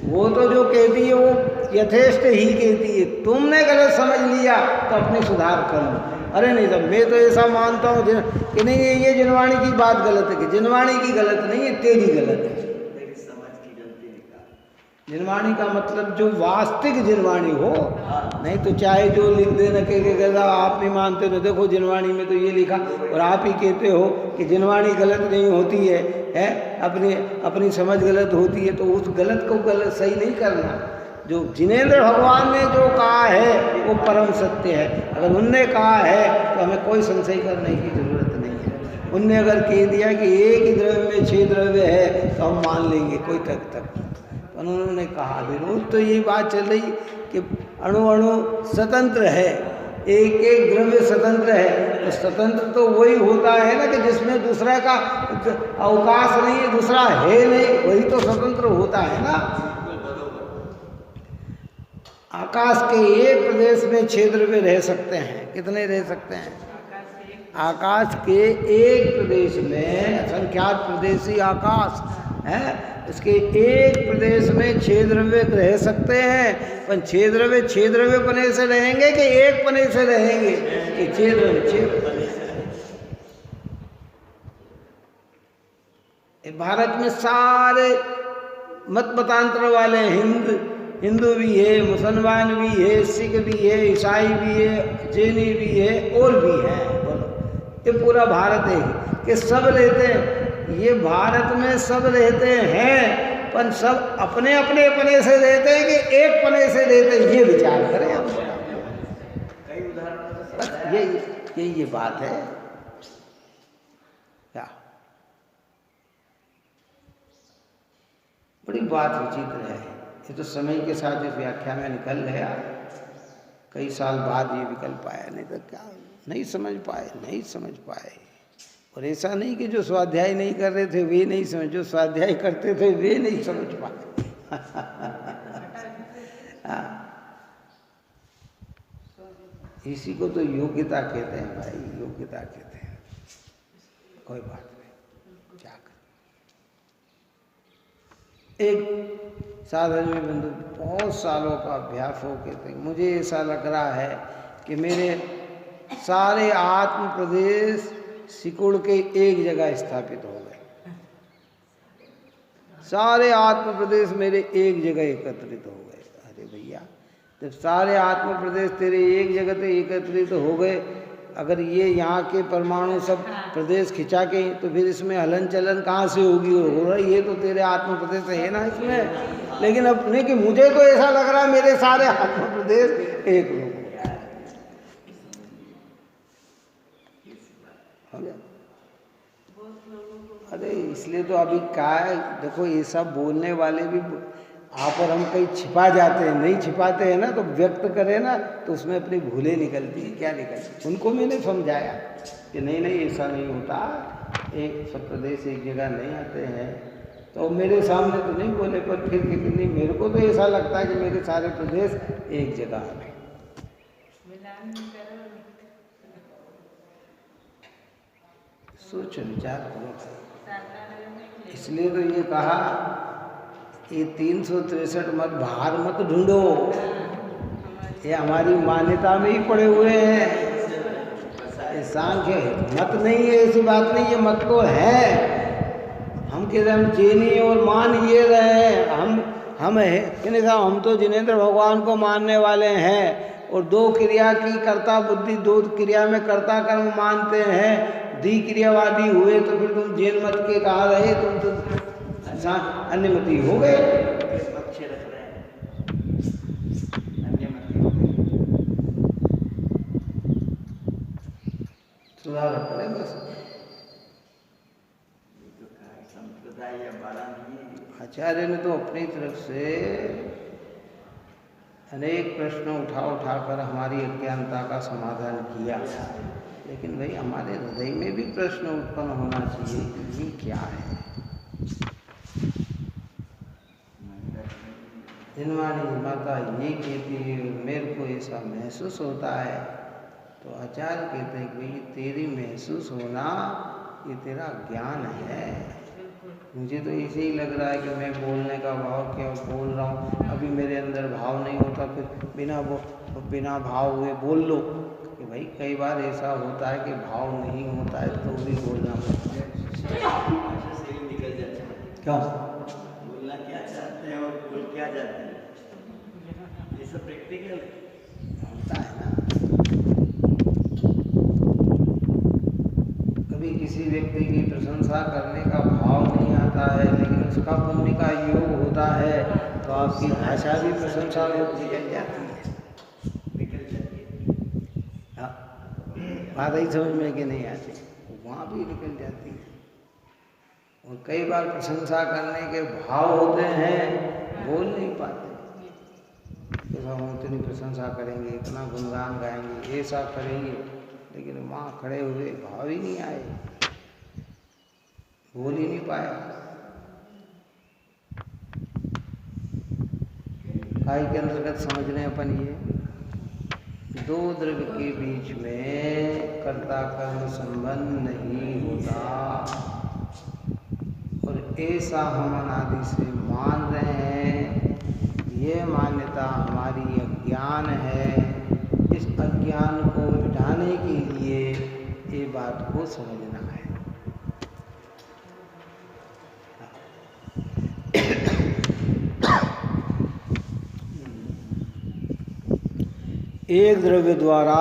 वो तो जो कहती है वो यथेष्ट ही कहती है। तुमने गलत समझ लिया तो अपने सुधार कर लो। अरे नहीं साहब, मैं तो ऐसा मानता हूँ कि नहीं, ये जिनवाणी की बात गलत है, कि जिनवाणी की गलत नहीं है, तेरी गलत है। जिनवाणी का मतलब जो वास्तविक जिनवाणी हो, नहीं तो चाहे जो लिख देना कि आप नहीं मानते तो देखो जिनवाणी में तो ये लिखा, और आप ही कहते हो कि जिनवाणी गलत नहीं होती है, अपनी समझ गलत होती है, तो उस गलत को गलत सही नहीं करना। जो जिनेंद्र भगवान ने जो कहा है वो परम सत्य है। अगर उनने कहा है तो हमें कोई संशय करने की जरूरत नहीं है। उनने अगर कह दिया कि एक ही द्रव्य में 6 द्रव्य है तो हम मान लेंगे, कोई तक। उन्होंने कहा, विरोध तो यही बात चल रही कि अणु अणु स्वतंत्र है, एक एक द्रव्य स्वतंत्र है, तो स्वतंत्र तो वही होता है ना कि जिसमें दूसरा का अवकाश नहीं है, दूसरा है नहीं, वही तो स्वतंत्र होता है ना। आकाश के एक प्रदेश में 6 द्रव्य रह सकते हैं। कितने रह सकते हैं? आकाश के एक प्रदेश में, असंख्यात प्रदेशी आकाश है, इसके एक प्रदेश में 6 द्रव्य रह सकते हैं। पर 6 द्रव्य पने से रहेंगे कि एक पने से रहेंगे? कि 6 द्रव्य पने से रहेंगे। भारत में सारे मत मतांतर वाले हिंदू भी है, मुसलमान भी है, सिख भी है, ईसाई भी है, जैनी भी है और भी है। बोलो, ये पूरा भारत है कि सब रहते हैं। ये भारत में सब रहते हैं, पर सब अपने अपने पने से रहते हैं कि एक पने से रहते हैं? ये विचार करें हम। कई उदाहरण ये बात है क्या? बड़ी बात विचित्र है। ये तो समय के साथ इस व्याख्या में निकल गया, कई साल बाद ये निकल पाया, नहीं तो क्या नहीं समझ पाए। और ऐसा नहीं कि जो स्वाध्याय नहीं कर रहे थे वे नहीं समझ, जो स्वाध्याय करते थे वे नहीं समझ पाए। इसी को तो योग्यता कहते हैं भाई, योग्यता कहते हैं। कोई बात नहीं, क्या कर। एक साधन में बंधु बहुत सालों का अभ्यास हो कहते हैं, मुझे ऐसा लग रहा है कि मेरे सारे आत्म प्रदेश सिकुड़ के एक जगह स्थापित हो गए। सारे आत्म प्रदेश मेरे एक जगह एकत्रित हो गए। अरे भैया, जब सारे आत्म प्रदेश तेरे एक जगह पे एकत्रित हो गए, अगर ये यहाँ के परमाणु सब प्रदेश खिंचा के, तो फिर इसमें हलन चलन कहाँ से होगी? हो रही है तो तेरे आत्म प्रदेश है ना इसमें। लेकिन अपने कि मुझे तो ऐसा लग रहा है मेरे सारे आत्म प्रदेश एक रूप हो गया। अरे इसलिए तो अभी क्या है, देखो ये सब बोलने वाले भी आप और हम कहीं छिपा जाते हैं, नहीं छिपाते हैं ना, तो व्यक्त करें ना, तो उसमें अपनी भूलें निकलती हैं। क्या निकलती? उनको मैंने समझाया कि नहीं ऐसा नहीं होता, एक सब प्रदेश एक जगह नहीं आते हैं। तो मेरे सामने तो नहीं बोले, पर फिर कितनी मेरे को तो ऐसा लगता है कि मेरे सारे प्रदेश एक जगह आ गए। सोचो, विचार करो। इसलिए तो ये कहा, ये 363 मत ढूंढो, ये हमारी मान्यता में ही पड़े हुए हैं। ये सांख्य मत नहीं है, ऐसी बात नहीं, ये मत तो है। हम कहते हम जैनी और मान ये रहे, हम है कि साहब, हम तो जिनेंद्र भगवान को मानने वाले हैं और 2 क्रिया की कर्ता बुद्धि, 2 क्रिया में कर्ता कर्म मानते हैं। द्विक्रियावादी हुए तो फिर तुम जैन मत के कहा रहे, तुम तो अन्यमति हो गए। अच्छे रख रहे हैं, अन्यमति हो गए। सुधार करें बस। संप्रदाय या बाला नहीं। आचार्य ने तो अपनी तरफ से अनेक प्रश्न उठा कर हमारी अज्ञानता का समाधान किया, लेकिन भाई हमारे हृदय में भी प्रश्न उत्पन्न होना चाहिए कि ये क्या है। जिनवाणी माता ये कहती है, मेरे को ऐसा महसूस होता है, तो आचार्य कहते हैं कि भाई तेरी महसूस होना ये तेरा ज्ञान है। मुझे तो ऐसे ही लग रहा है कि मैं बोलने का भाव क्या बोल रहा हूँ, अभी मेरे अंदर भाव नहीं होता, फिर बिना भाव हुए बोल लो। कि भाई कई बार ऐसा होता है कि भाव नहीं होता है तो भी बोलना पड़ता है। क्या बोलना क्या चाहते हैं और बोल क्या जाते हैं, ये सब प्रैक्टिकल होता है ना। कभी किसी व्यक्ति की प्रशंसा करने का भाव नहीं आता है, लेकिन उसका पुण्य का योग होता है, तो आपकी भाषा भी प्रशंसा रूप निकल जाती है। बात ही समझ में कि नहीं आती, वहाँ भी निकल जाती है। और कई बार प्रशंसा करने के भाव होते हैं, बोल नहीं पाते। कि हम इतनी प्रशंसा करेंगे, इतना गुणगान गाएंगे, ऐसा करेंगे, लेकिन वहाँ खड़े हुए भाव ही नहीं आए, बोल ही नहीं पाया। काय के अंतर्गत समझ रहे हैं अपन, ये दो द्रव्य के बीच में कर्ता कर्म संबंध नहीं होता, और ऐसा हम अनादि से मान रहे हैं। ये मान्यता हमारी अज्ञान है। इस अज्ञान को मिटाने के लिए ये बात को समझना है। एक द्रव्य द्वारा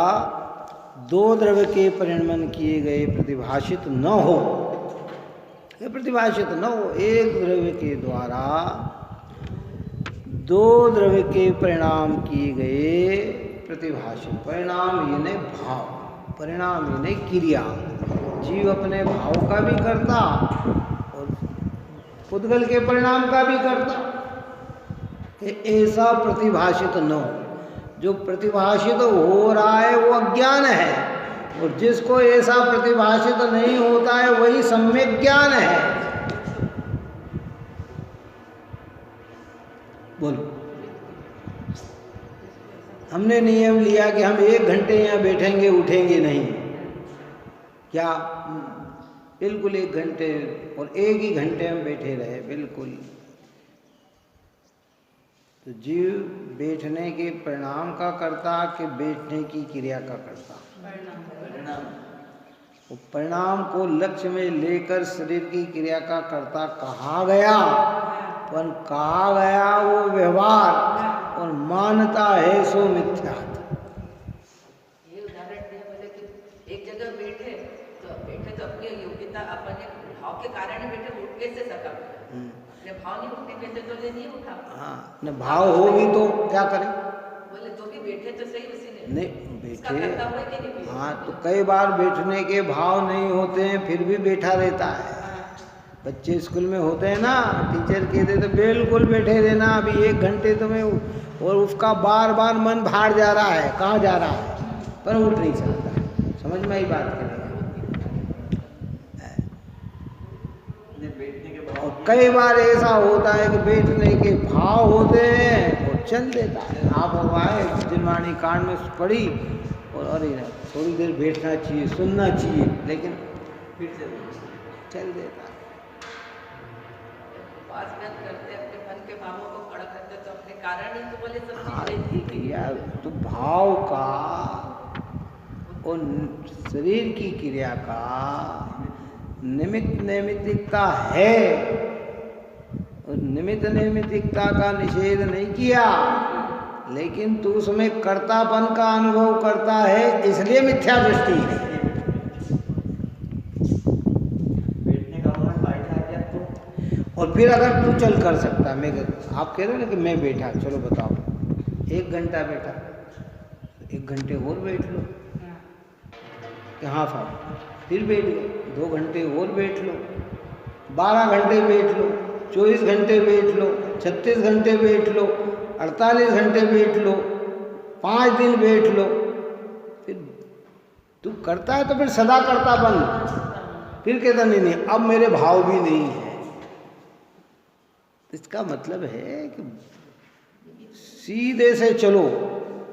दो द्रव्य के परिणमन किए गए प्रतिभाषित न हो, प्रतिभाषित न हो, एक द्रव्य के द्वारा दो द्रव्य के परिणाम किए गए प्रतिभाषित, परिणाम यानी भाव, परिणाम यानी क्रिया, जीव अपने भाव का भी करता और पुद्गल के परिणाम का भी करता, ऐसा प्रतिभाषित न हो। जो प्रतिभाषित हो रहा है वो अज्ञान है, और जिसको ऐसा प्रतिभाषित नहीं होता है वही सम्यक ज्ञान है। बोलो, हमने नियम लिया कि हम 1 घंटे यहाँ बैठेंगे, उठेंगे नहीं, क्या बिल्कुल 1 घंटे, और 1 ही घंटे हम बैठे रहे, बिल्कुल। तो जीव बैठने के परिणाम का करता कि बैठने की क्रिया का करता? परिणाम। वो परिणाम को लक्ष्य में लेकर शरीर की क्रिया का करता कहा गया, पर कहा गया वो व्यवहार, और मानता है सो मिथ्या। ये उदाहरण दिया बोले कि एक जगह बैठे तो अपनी योग्यता, अपने भाव के कारण ही बैठे, उठ कैसे सका? भाव नहीं उठने कैसे, तो नहीं उठा। हाँ, न भाव हो भी तो क्या करें? बोले तो भी बैठे तो सही उसी ने, नहीं बैठे, नहीं। हाँ, तो कई बार बैठने के भाव नहीं होते हैं, फिर भी बैठा रहता है। बच्चे स्कूल में होते हैं ना, टीचर कहते तो बिल्कुल बैठे रहना, अभी 1 घंटे तुम्हें, और उसका बार बार मन बाहर जा रहा है, कहाँ जा रहा है, पर उठ नहीं सकता। समझ में आई बात करें? और कई बार ऐसा होता है कि बैठने के भाव होते हैं और चल देता है। आप और आए जिनवाणी कांड में पढ़ी, और अरे थोड़ी देर बैठना चाहिए, सुनना चाहिए, लेकिन फिर चल देता है। करते अपने मन के भावों को खड़ा करते, तो अपने कारण ही तो बोले सब हाँ, चीज रहती यार, तो भाव का और शरीर की क्रिया का निमित्त नैमित्तिकता है, और निमित्त नैमित्तिकता का निषेध नहीं किया, लेकिन तू उसमें कर्तापन का अनुभव करता है, इसलिए मिथ्या दृष्टि है। बैठने का मन बैठा गया तो, और फिर अगर तू चल कर सकता, मैं आप कह रहे हो ना कि मैं बैठा, चलो बताओ 1 घंटा बैठा, 1 घंटे और बैठ लो, हाँ साहब, फिर बैठ गए, 2 घंटे और बैठ लो, 12 घंटे बैठ लो, 24 घंटे बैठ लो, 36 घंटे बैठ लो, 48 घंटे बैठ लो, 5 दिन बैठ लो, फिर तू करता है तो फिर सदा करता बन, फिर कहता नहीं अब मेरे भाव भी नहीं है। इसका मतलब है कि सीधे से चलो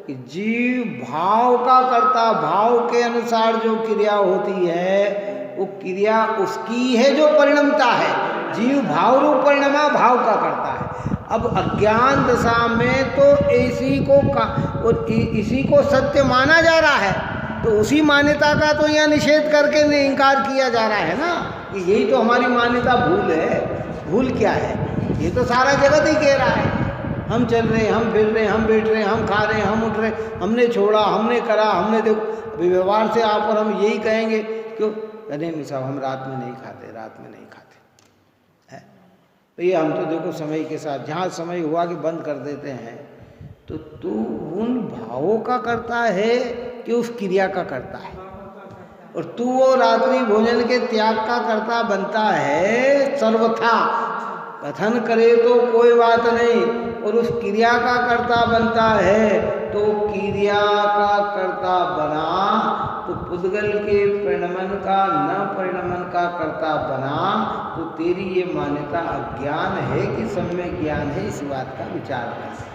कि जीव भाव का करता, भाव के अनुसार जो क्रिया होती है वो क्रिया उसकी है जो परिणमता है। जीव भाव रूप परिणमा भाव का करता है। अब अज्ञान दशा में तो इसी को सत्य माना जा रहा है, तो उसी मान्यता का तो यहाँ निषेध करके इनकार किया जा रहा है ना, कि यही तो हमारी मान्यता भूल है। भूल क्या है? ये तो सारा जगत ही कह रहा है, हम चल रहे हैं, हम फिर रहे हैं, हम बैठ रहे हैं, हम खा रहे हैं, हम उठ रहे हैं, हमने छोड़ा, हमने करा, हमने देखो। अभी व्यवहार से आप और हम यही कहेंगे, क्यों नहीं साहब हम रात में नहीं खाते, रात में नहीं खाते है भैया, हम तो देखो समय के साथ जहाँ समय हुआ कि बंद कर देते हैं। तो तू उन भावों का करता है कि उस क्रिया का करता है, और तू वो रात्रि भोजन के त्याग का करता बनता है सर्वथा। कथन करे तो कोई बात नहीं, और उस क्रिया का कर्ता बनता है, तो क्रिया का कर्ता बना तो पुद्गल के परिणमन का न परिणमन का कर्ता बना, तो तेरी ये मान्यता अज्ञान है कि सब में ज्ञान है, इस बात का विचार कर।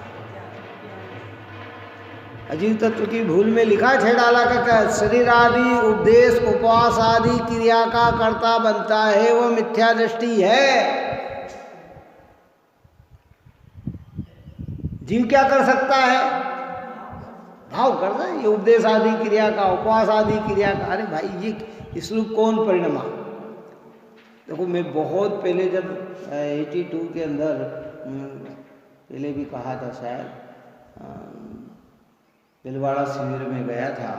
अजीव तत्व की भूल में लिखा छेड़ाला का शरीर आदि उपदेश उपवास आदि क्रिया का कर्ता बनता है, वो मिथ्या दृष्टि है। जीव क्या कर सकता है? भाव करता है। ये उपदेश आदि क्रिया का, उपवास आदि क्रिया का, अरे भाई ये इस रूप कौन परिणमा? देखो मैं बहुत पहले जब 82 के अंदर पहले भी कहा था शायद, भिलवाड़ा शिविर में गया था,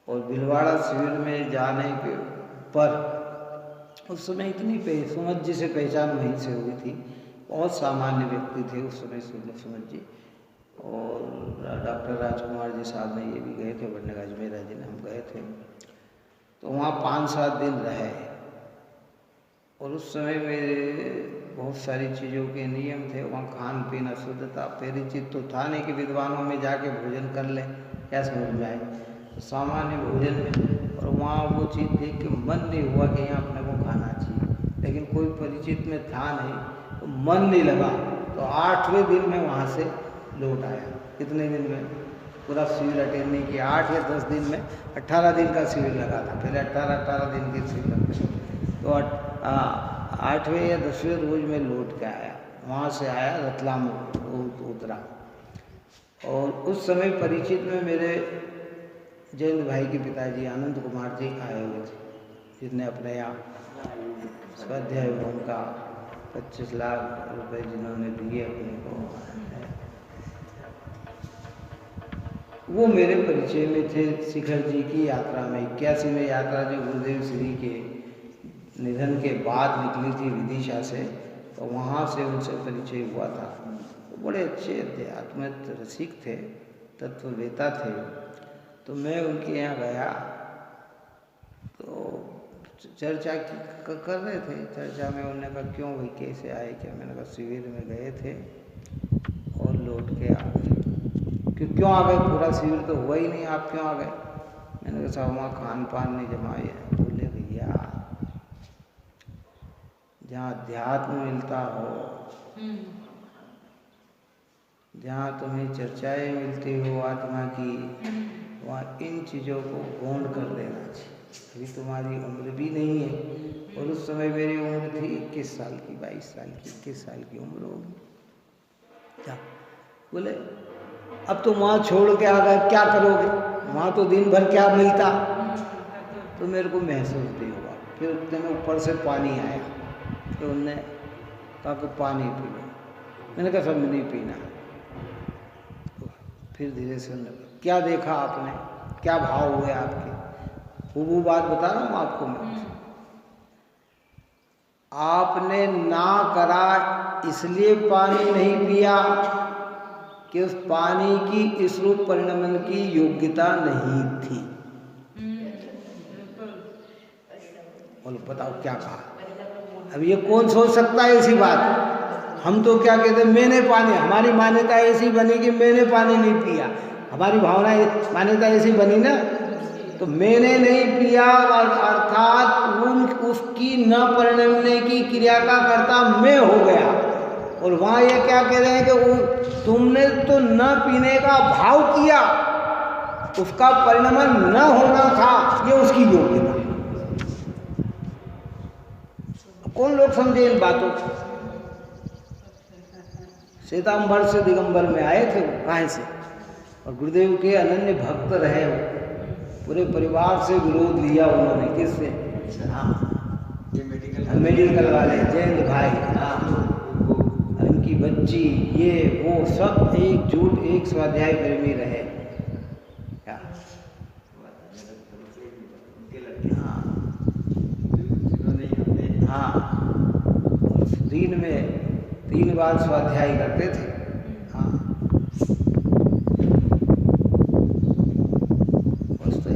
और भिलवाड़ा शिविर में जाने के पर उस समय इतनी सुमत जी से पहचान वहीं से हुई थी। बहुत सामान्य व्यक्ति थे उस समय सुमत जी, और डॉक्टर राजकुमार जी साहब में ये भी गए थे, वरना अजमेरा जी ने, हम गए थे। तो वहाँ 5-7 दिन रहे, और उस समय मेरे बहुत सारी चीज़ों के नियम थे। वहाँ खान पीन अशुद्ध था, परिचित तो था नहीं कि विद्वानों में जाके भोजन कर ले, क्या समझ में आए, तो सामान्य भोजन में। और वहाँ वो चीज़ देख के मन नहीं हुआ कि यहाँ अपने को खाना चाहिए, लेकिन कोई परिचित में था नहीं तो मन नहीं लगा। तो 8वें दिन में वहाँ से लौट आया। कितने दिन में? पूरा शिविर अटेंड नहीं किया, 8 या 10 दिन में। 18 दिन का शिविर लगा था, पहले 18 दिन के शिविर लगते थे। तो 8वें या 10वें रोज में लौट के आया। वहाँ से आया, रतलाम उतरा, और उस समय परिचित में मेरे जयंत भाई के पिताजी आनंद कुमार जी आए हुए थे, जिसने अपने यहाँ स्वाध्याय भवन का 25 लाख रुपए जिन्होंने दिए अपने को, वो मेरे परिचय में थे। शिखर जी की यात्रा में 81 में यात्रा जो गुरुदेव श्री के निधन के बाद निकली थी विदिशा से, तो वहाँ से उनसे परिचय हुआ था। तो बड़े अच्छे अध्यात्म रसिक थे, तत्ववेता थे। तो मैं उनके यहाँ गया तो चर्चा कर रहे थे। चर्चा में उन्होंने कहा क्यों भाई कैसे आए क्या? मैंने कहा शिविर में गए थे और लौट के आ गए। क्यों आ गए? पूरा शिविर तो हुआ ही नहीं, आप क्यों आ गए? मैंने कहा साहब वहाँ खान पान नहीं जमाए। बोले भैया जहाँ अध्यात्म मिलता हो, जहाँ तुम्हें चर्चाएं मिलती हो आत्मा की, वहाँ इन चीज़ों को गौण कर देना चाहिए। अभी तुम्हारी उम्र भी नहीं है, और उस समय मेरी उम्र थी 21 साल की, 22 साल की, 21 साल की उम्र होगी। क्या बोले अब तुम वहाँ छोड़ के आ गए, क्या करोगे? वहाँ तो दिन भर क्या मिलता? तो मेरे को महसूस नहीं हुआ। फिर उतने में ऊपर से पानी आया, तो उनने कहा कि पानी पी लो। मैंने कहा सब नहीं पीना। फिर धीरे से क्या देखा आपने, क्या भाव हुए आपके? वो बात बता रहा हूँ आपको मैं। आपने ना करा इसलिए पानी नहीं पिया कि उस पानी की इस रूप परिणमन की योग्यता नहीं थी। बोलो बताओ क्या कहा? अब ये कौन सोच सकता है ऐसी बात? हम तो क्या कहते हैं, मैंने पानी, हमारी मान्यता ऐसी बनी कि मैंने पानी नहीं पिया। हमारी भावना मान्यता ऐसी बनी ना, तो मैंने नहीं पिया अर्थात उसकी न परिणमने की क्रिया का कर्ता मैं हो गया। और वहाँ ये क्या कह रहे हैं कि तुमने तो न पीने का भाव किया, उसका परिणमन न होना था, ये उसकी योग्यता। कौन लोग समझे इन बातों को? श्वेतांबर से दिगंबर में आए थे वो, कहाँ से? और गुरुदेव के अनन्य भक्त रहे वो। पूरे परिवार से विरोध लिया उन्होंने। किससे? हाँ मेडिकल वाले जयंत भाई, हाँ उनकी बच्ची, ये वो सब एकजुट, एक स्वाध्याय प्रेमी रहे। क्या? हाँ दिन में 3 बार स्वाध्याय करते थे। हाँ बस तो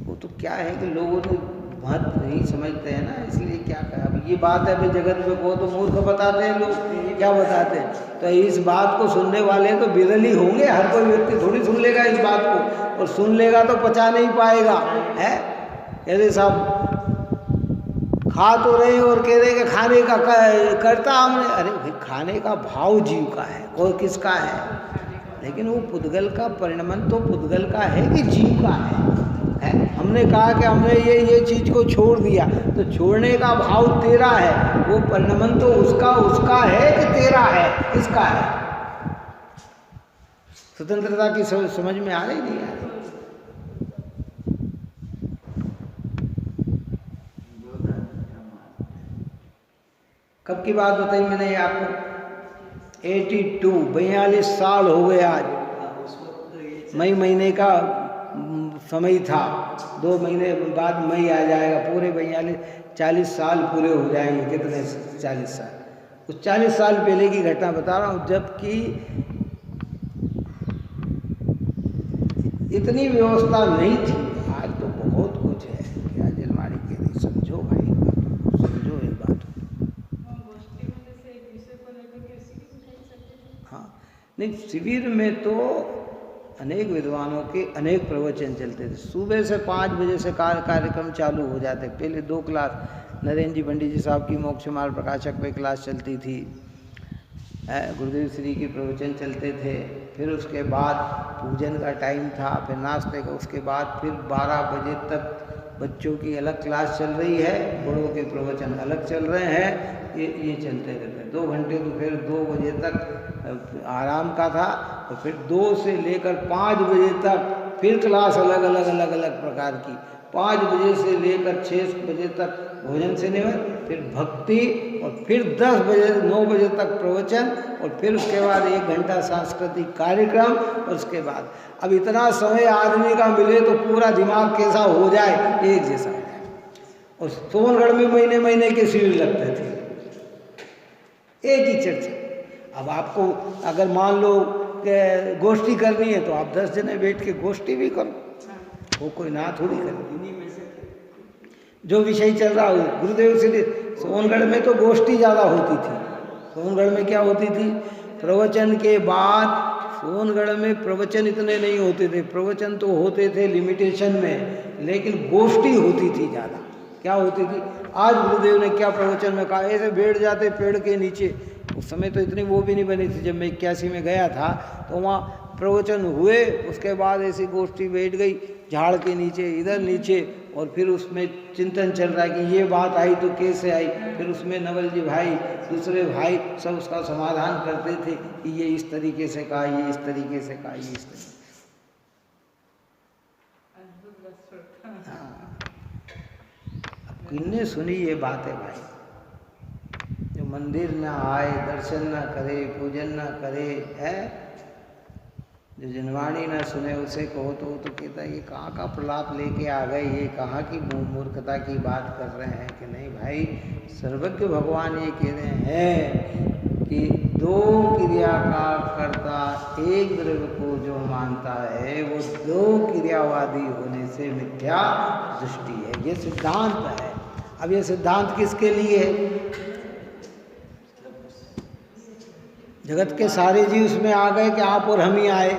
वो तो क्या है कि लोगों ने महत्व नहीं समझते हैं ना, इसलिए क्या कहा। अब ये बात है भाई, जगत में को तो मूर्ख बताते हैं लोग, क्या बताते हैं। तो इस बात को सुनने वाले तो विरल ही होंगे, हर कोई व्यक्ति थोड़ी सुन लेगा इस बात को, और सुन लेगा तो पचा नहीं पाएगा है। यदि सब खा तो रहे और कह रहे कि खाने का करता हमने, अरे भाई खाने का भाव जीव का है, कोई किसका है, लेकिन वो पुद्गल का परिणमन तो पुद्गल का है कि जीव का है। हमने कहा कि हमने ये चीज को छोड़ दिया, तो छोड़ने का भाव तेरा है, वो परिणमन तो उसका है कि तेरा है, किसका है। स्वतंत्रता की समझ में आ रही नहीं आ रही। कब की बात बताई मैंने ये आपको, 42 साल हो गए आज। मई महीने का समय था, 2 महीने बाद मई आ जाएगा, पूरे 40 साल पूरे हो जाएंगे। कितने 40 साल, उस 40 साल पहले की घटना बता रहा हूँ, जबकि इतनी व्यवस्था नहीं थी। आज तो बहुत कुछ है, क्या जलमाड़ी के नहीं। समझो भाई, समझो इस बात को। हाँ नहीं, शिविर में तो अनेक विद्वानों के अनेक प्रवचन चलते थे। सुबह से 5 बजे से कार्यक्रम चालू हो जाते। पहले 2 क्लास, नरेंद्र जी पंडित जी साहब की मोक्ष मार्ग प्रकाशक पे क्लास चलती थी, गुरुदेव श्री की प्रवचन चलते थे। फिर उसके बाद पूजन का टाइम था, फिर नाश्ते का, उसके बाद फिर 12 बजे तक बच्चों की अलग क्लास चल रही है, बड़ों के प्रवचन अलग चल रहे हैं। ये चलते रहते 2 घंटे। तो फिर 2 बजे तक आराम का था, तो फिर 2 से लेकर 5 बजे तक फिर क्लास अलग अलग प्रकार की। 5 बजे से लेकर 6 बजे तक भोजन से निवृत्त, फिर भक्ति, और फिर 9 बजे तक प्रवचन, और फिर उसके बाद 1 घंटा सांस्कृतिक कार्यक्रम। और उसके बाद अब इतना समय आदमी का मिले तो पूरा दिमाग कैसा हो जाए, एक जैसा हो जाए। और सोनगढ़ में महीने के शिविर लगते थे, एक ही चर्चा। अब आपको अगर मान लो गोष्ठी करनी है तो आप 10 जने बैठ के गोष्ठी भी करो, वो कोई ना थोड़ी करे। जो विषय चल रहा हो, गुरुदेव से सोनगढ़ में तो गोष्ठी ज़्यादा होती थी। सोनगढ़ में क्या होती थी, प्रवचन के बाद सोनगढ़ में प्रवचन इतने नहीं होते थे। प्रवचन तो होते थे लिमिटेशन में, लेकिन गोष्ठी होती थी ज़्यादा। क्या होती थी, आज गुरुदेव ने क्या प्रवचन में कहा, ऐसे बैठ जाते पेड़ के नीचे। उस समय तो इतनी वो भी नहीं बनी थी, जब मैं 81 में गया था तो वहाँ प्रवचन हुए, उसके बाद ऐसी गोष्ठी बैठ गई झाड़ के नीचे, इधर नीचे, और फिर उसमें चिंतन चल रहा है कि ये बात आई तो कैसे आई। फिर उसमें नवल जी भाई, दूसरे भाई सब उसका समाधान करते थे कि ये इस तरीके से कहा, ये इस तरीके से कहा, ये इस तरीके से। हाँ, अब किन्ने सुनी ये बात है भाई, जो मंदिर ना आए, दर्शन ना करे, पूजन ना करे, है, जो जनवाणी ना सुने उसे कहो तो वो तो कहता है ये कहाँ का प्रलाप लेके आ गए, ये कहाँ की मूर्खता की बात कर रहे हैं। कि नहीं भाई, सर्वज्ञ भगवान ये कह रहे हैं कि 2 क्रिया का कर्ता एक द्रव्य को जो मानता है वो 2 क्रियावादी होने से मिथ्या दृष्टि है। ये सिद्धांत है। अब ये सिद्धांत किसके लिए है, जगत के सारे जीव उसमें आ गए कि आप और हम ही आए।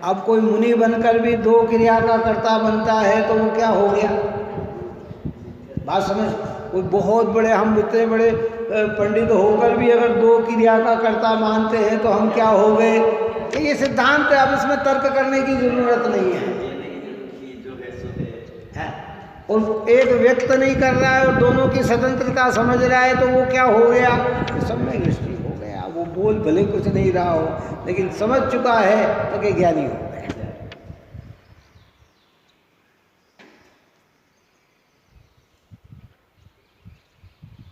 अब कोई मुनि बनकर भी 2 क्रिया का कर्ता बनता है तो वो क्या हो गया, बात समझ। कोई बहुत बड़े, हम इतने बड़े पंडित होकर भी अगर 2 क्रिया का कर्ता मानते हैं तो हम क्या हो गए। ये सिद्धांत है, अब इसमें तर्क करने की जरूरत नहीं है। और एक व्यक्त नहीं कर रहा है और दोनों की स्वतंत्रता समझ रहा है तो वो क्या हो गया, सब में दृष्टि हो गया। वो बोल भले कुछ नहीं रहा हो, लेकिन समझ चुका है तो के ज्ञानी हो गए।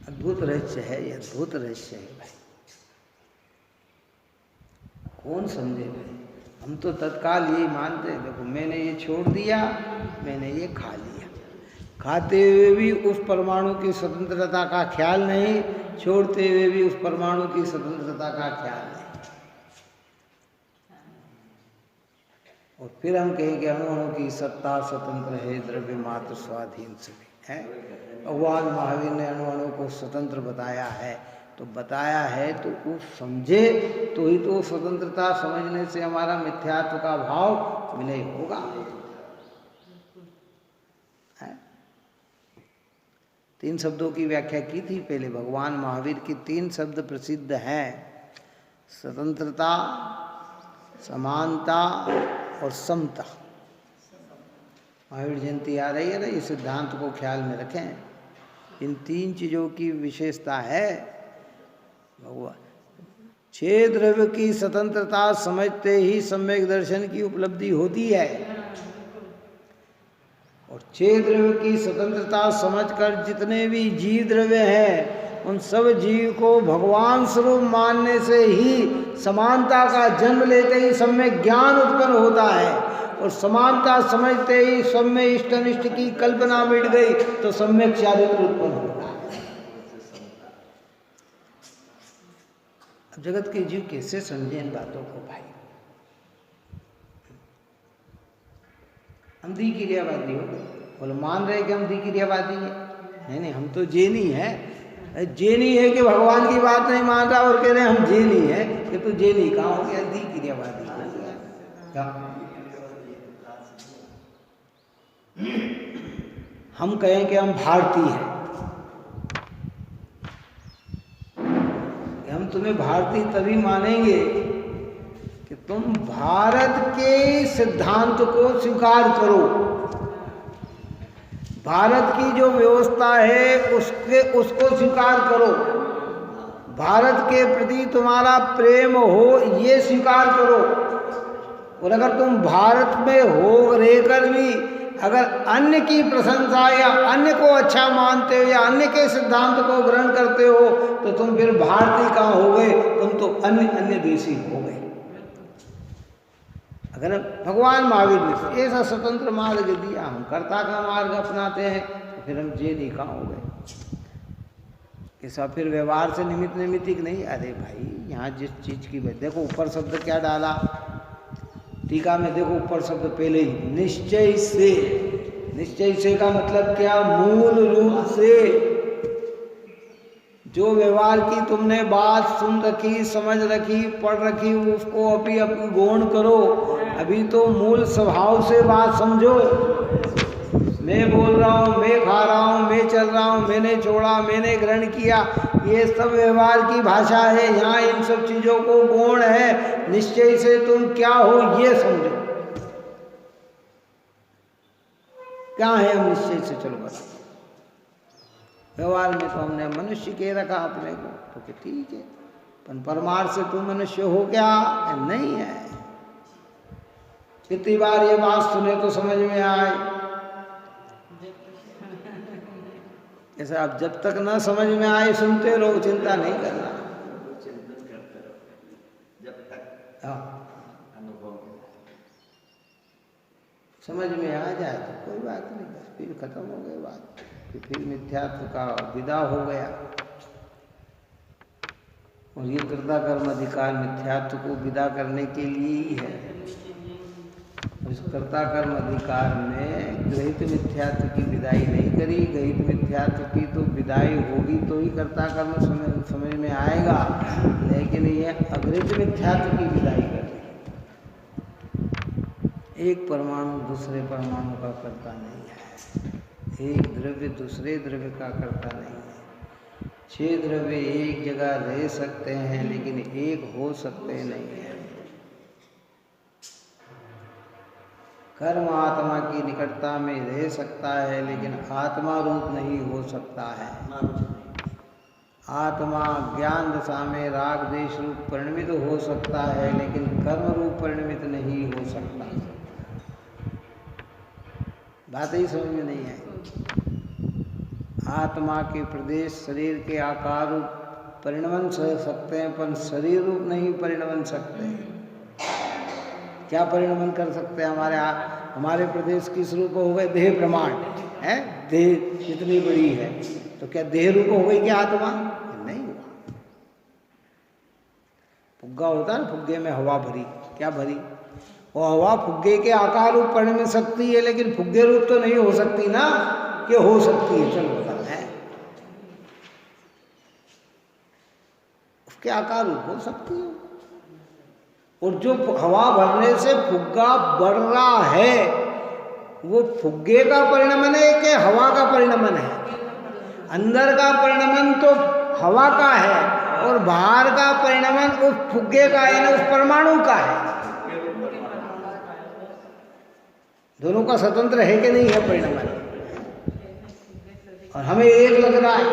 अद्भुत रहस्य है ये, अद्भुत रहस्य है भाई। कौन समझे भाई, हम तो तत्काल यही मानते हैं, देखो मैंने ये छोड़ दिया, मैंने ये खा लिया। खाते हुए भी उस परमाणु की स्वतंत्रता का ख्याल नहीं, छोड़ते हुए भी उस परमाणु की स्वतंत्रता का ख्याल नहीं। और फिर हम कहें कि अणु अणु की सत्ता स्वतंत्र है, द्रव्य मात्र स्वाधीन सभी है। भगवान महावीर ने अणु अणु को स्वतंत्र बताया है, तो बताया है तो वो समझे तो ही तो स्वतंत्रता समझने से हमारा मिथ्यात्व का भाव विलय होगा। है? 3 शब्दों की व्याख्या की थी पहले। भगवान महावीर की 3 शब्द प्रसिद्ध हैं, स्वतंत्रता, समानता और समता। महावीर जयंती आ रही है ना, इस सिद्धांत को ख्याल में रखें। इन 3 चीज़ों की विशेषता है। भगवान 6 द्रव्य की स्वतंत्रता समझते ही सम्यक दर्शन की उपलब्धि होती है, और 6 द्रव्य की स्वतंत्रता समझकर जितने भी जीव द्रव्य हैं उन सब जीव को भगवान स्वरूप मानने से ही समानता का जन्म लेते ही सम्यक ज्ञान उत्पन्न होता है, और समानता समझते ही सब में इष्ट अनिष्ट की कल्पना मिट गई तो सम्यक चारित्र उत्पन्न होता है। अब जगत के जीव कैसे समझे इन बातों को भाई? हम द्विक्रियावादी हो बोलो, मान रहे कि हम द्विक्रियावादी है? नहीं, हम तो जैनी है। जैनी है कि भगवान की बात नहीं मान रहा और कह रहे हैं हम जैनी है, कि तो जैनी कहाँ हो गया, द्विक्रियावादी हो गया क्या? हम कहें कि हम भारतीय हैं, हम तुम्हें भारतीय तभी मानेंगे कि तुम भारत के सिद्धांत को स्वीकार करो, भारत की जो व्यवस्था है उसको स्वीकार करो, भारत के प्रति तुम्हारा प्रेम हो ये स्वीकार करो। और अगर तुम भारत में हो रहकर भी अगर अन्य की प्रशंसा या अन्य को अच्छा मानते हो या अन्य के सिद्धांत को ग्रहण करते हो तो तुम फिर भारतीय कहाँ हो गए, तुम तो अन्य देशी हो गए। अगर भगवान महावीर ने ऐसा स्वतंत्र मार्ग दिया, हम कर्ता का मार्ग अपनाते हैं तो फिर हम जैनी कहाँ हो गए। ऐसा फिर व्यवहार से निमित्तिक नहीं। अरे भाई यहाँ जिस चीज की देखो ऊपर शब्द क्या डाला टीका में, देखो ऊपर शब्द पहले ही निश्चय से। निश्चय से का मतलब क्या? मूल रूप से जो व्यवहार की तुमने बात सुन रखी, समझ रखी, पढ़ रखी, उसको अभी अपनी गौण करो। अभी तो मूल स्वभाव से बात समझो। मैं बोल रहा हूँ, मैं खा रहा हूँ, मैं चल रहा हूँ, मैंने छोड़ा, मैंने ग्रहण किया, ये सब व्यवहार की भाषा है। यहाँ इन सब चीज़ों को गौण है। निश्चय से तुम क्या हो ये समझो। क्या है हम निश्चय से? चलो बता। व्यवहार में तो हमने मनुष्य के रखा अपने को, तो ठीक है, पर परमार्थ से तुम मनुष्य हो क्या? नहीं है। कितनी बार ये बात सुने तो समझ में आए। ऐसा अब जब तक ना समझ में आए सुनते रहो, चिंता नहीं करना। चिंतन करते रहो जब तक अनुभव समझ में आ जाए तो कोई बात नहीं, बस फिर खत्म हो गई बात, फिर मिथ्यात्व का विदा हो गया। और ये कर्ता कर्म अधिकार मिथ्यात्व को विदा करने के लिए ही है। इस कर्ता कर्म अधिकार में गृहीत मिथ्यात्व की विदाई नहीं करी। गृहीत मिथ्यात्व की तो विदाई होगी तो ही कर्ता कर्म समझ में आएगा, लेकिन ये अगृहीत मिथ्यात्व की विदाई कर दी। एक परमाणु दूसरे परमाणु का कर्ता नहीं है, एक द्रव्य दूसरे द्रव्य का कर्ता नहीं है। 6 द्रव्य एक जगह रह सकते हैं लेकिन एक हो सकते नहीं है। कर्म आत्मा की निकटता में रह सकता है लेकिन आत्मा रूप नहीं हो सकता है। आत्मा ज्ञान दशा में राग देश रूप परिणमित हो सकता है लेकिन कर्म रूप परिणमित नहीं हो सकता। बात ही समझ में नहीं आई। आत्मा के प्रदेश शरीर के आकार रूप परिणमन सकते हैं पर शरीर रूप नहीं परिणमन सकते। क्या परिणमन कर सकते हैं? हमारे प्रदेश किस रूप हो गए? देह प्रमाण है। देह कितनी बड़ी है तो क्या देह रूप हो गई क्या आत्मा? नहीं हुआ। फुग्गा होता है ना, फुग्गे में हवा भरी, क्या भरी? वो हवा फुग्गे के आकार रूप परिणम सकती है, लेकिन फुग्गे रूप तो नहीं हो सकती ना, कि हो सकती है, चलो बता है उसके आकार रूप हो सकती है। और जो हवा भरने से फुग्गा बढ़ रहा है वो फुग्गे का परिणमन है कि हवा का परिणमन है? अंदर का परिणमन तो हवा का है और बाहर का परिणमन उस फुग्गे का यानी उस परमाणु का है। दोनों का स्वतंत्र है कि नहीं है परिणमन? और हमें एक लग रहा है,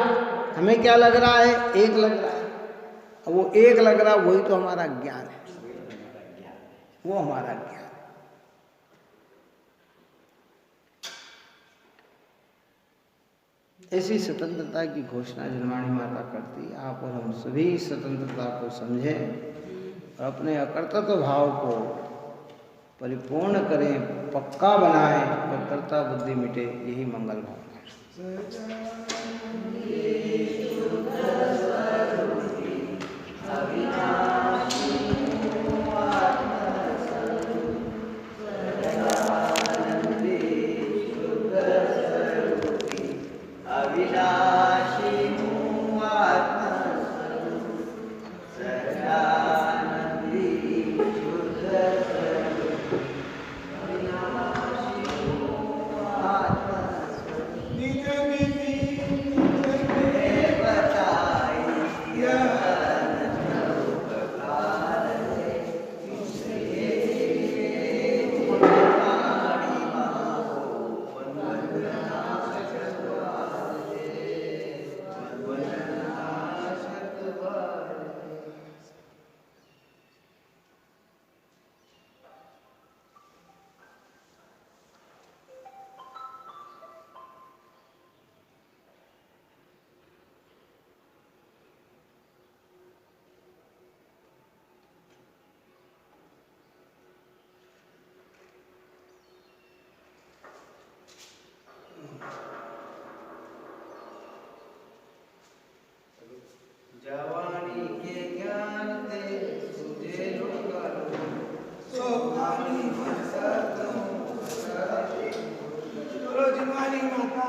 हमें क्या लग रहा है? एक लग रहा है। अब वो एक लग रहा, वही तो हमारा ज्ञान है, वो हमारा ज्ञान है। ऐसी स्वतंत्रता की घोषणा जन्माणी माता करती। आप और हम सभी स्वतंत्रता को समझें और अपने अकर्तृत्व भाव को परिपूर्ण करें, पक्का बनाएं और कर्ता बुद्धि मिटे, यही मंगल भावना है। जवानी के ज्ञान ते तुझे करो सोपानी मत करो। बोलो जवानी माता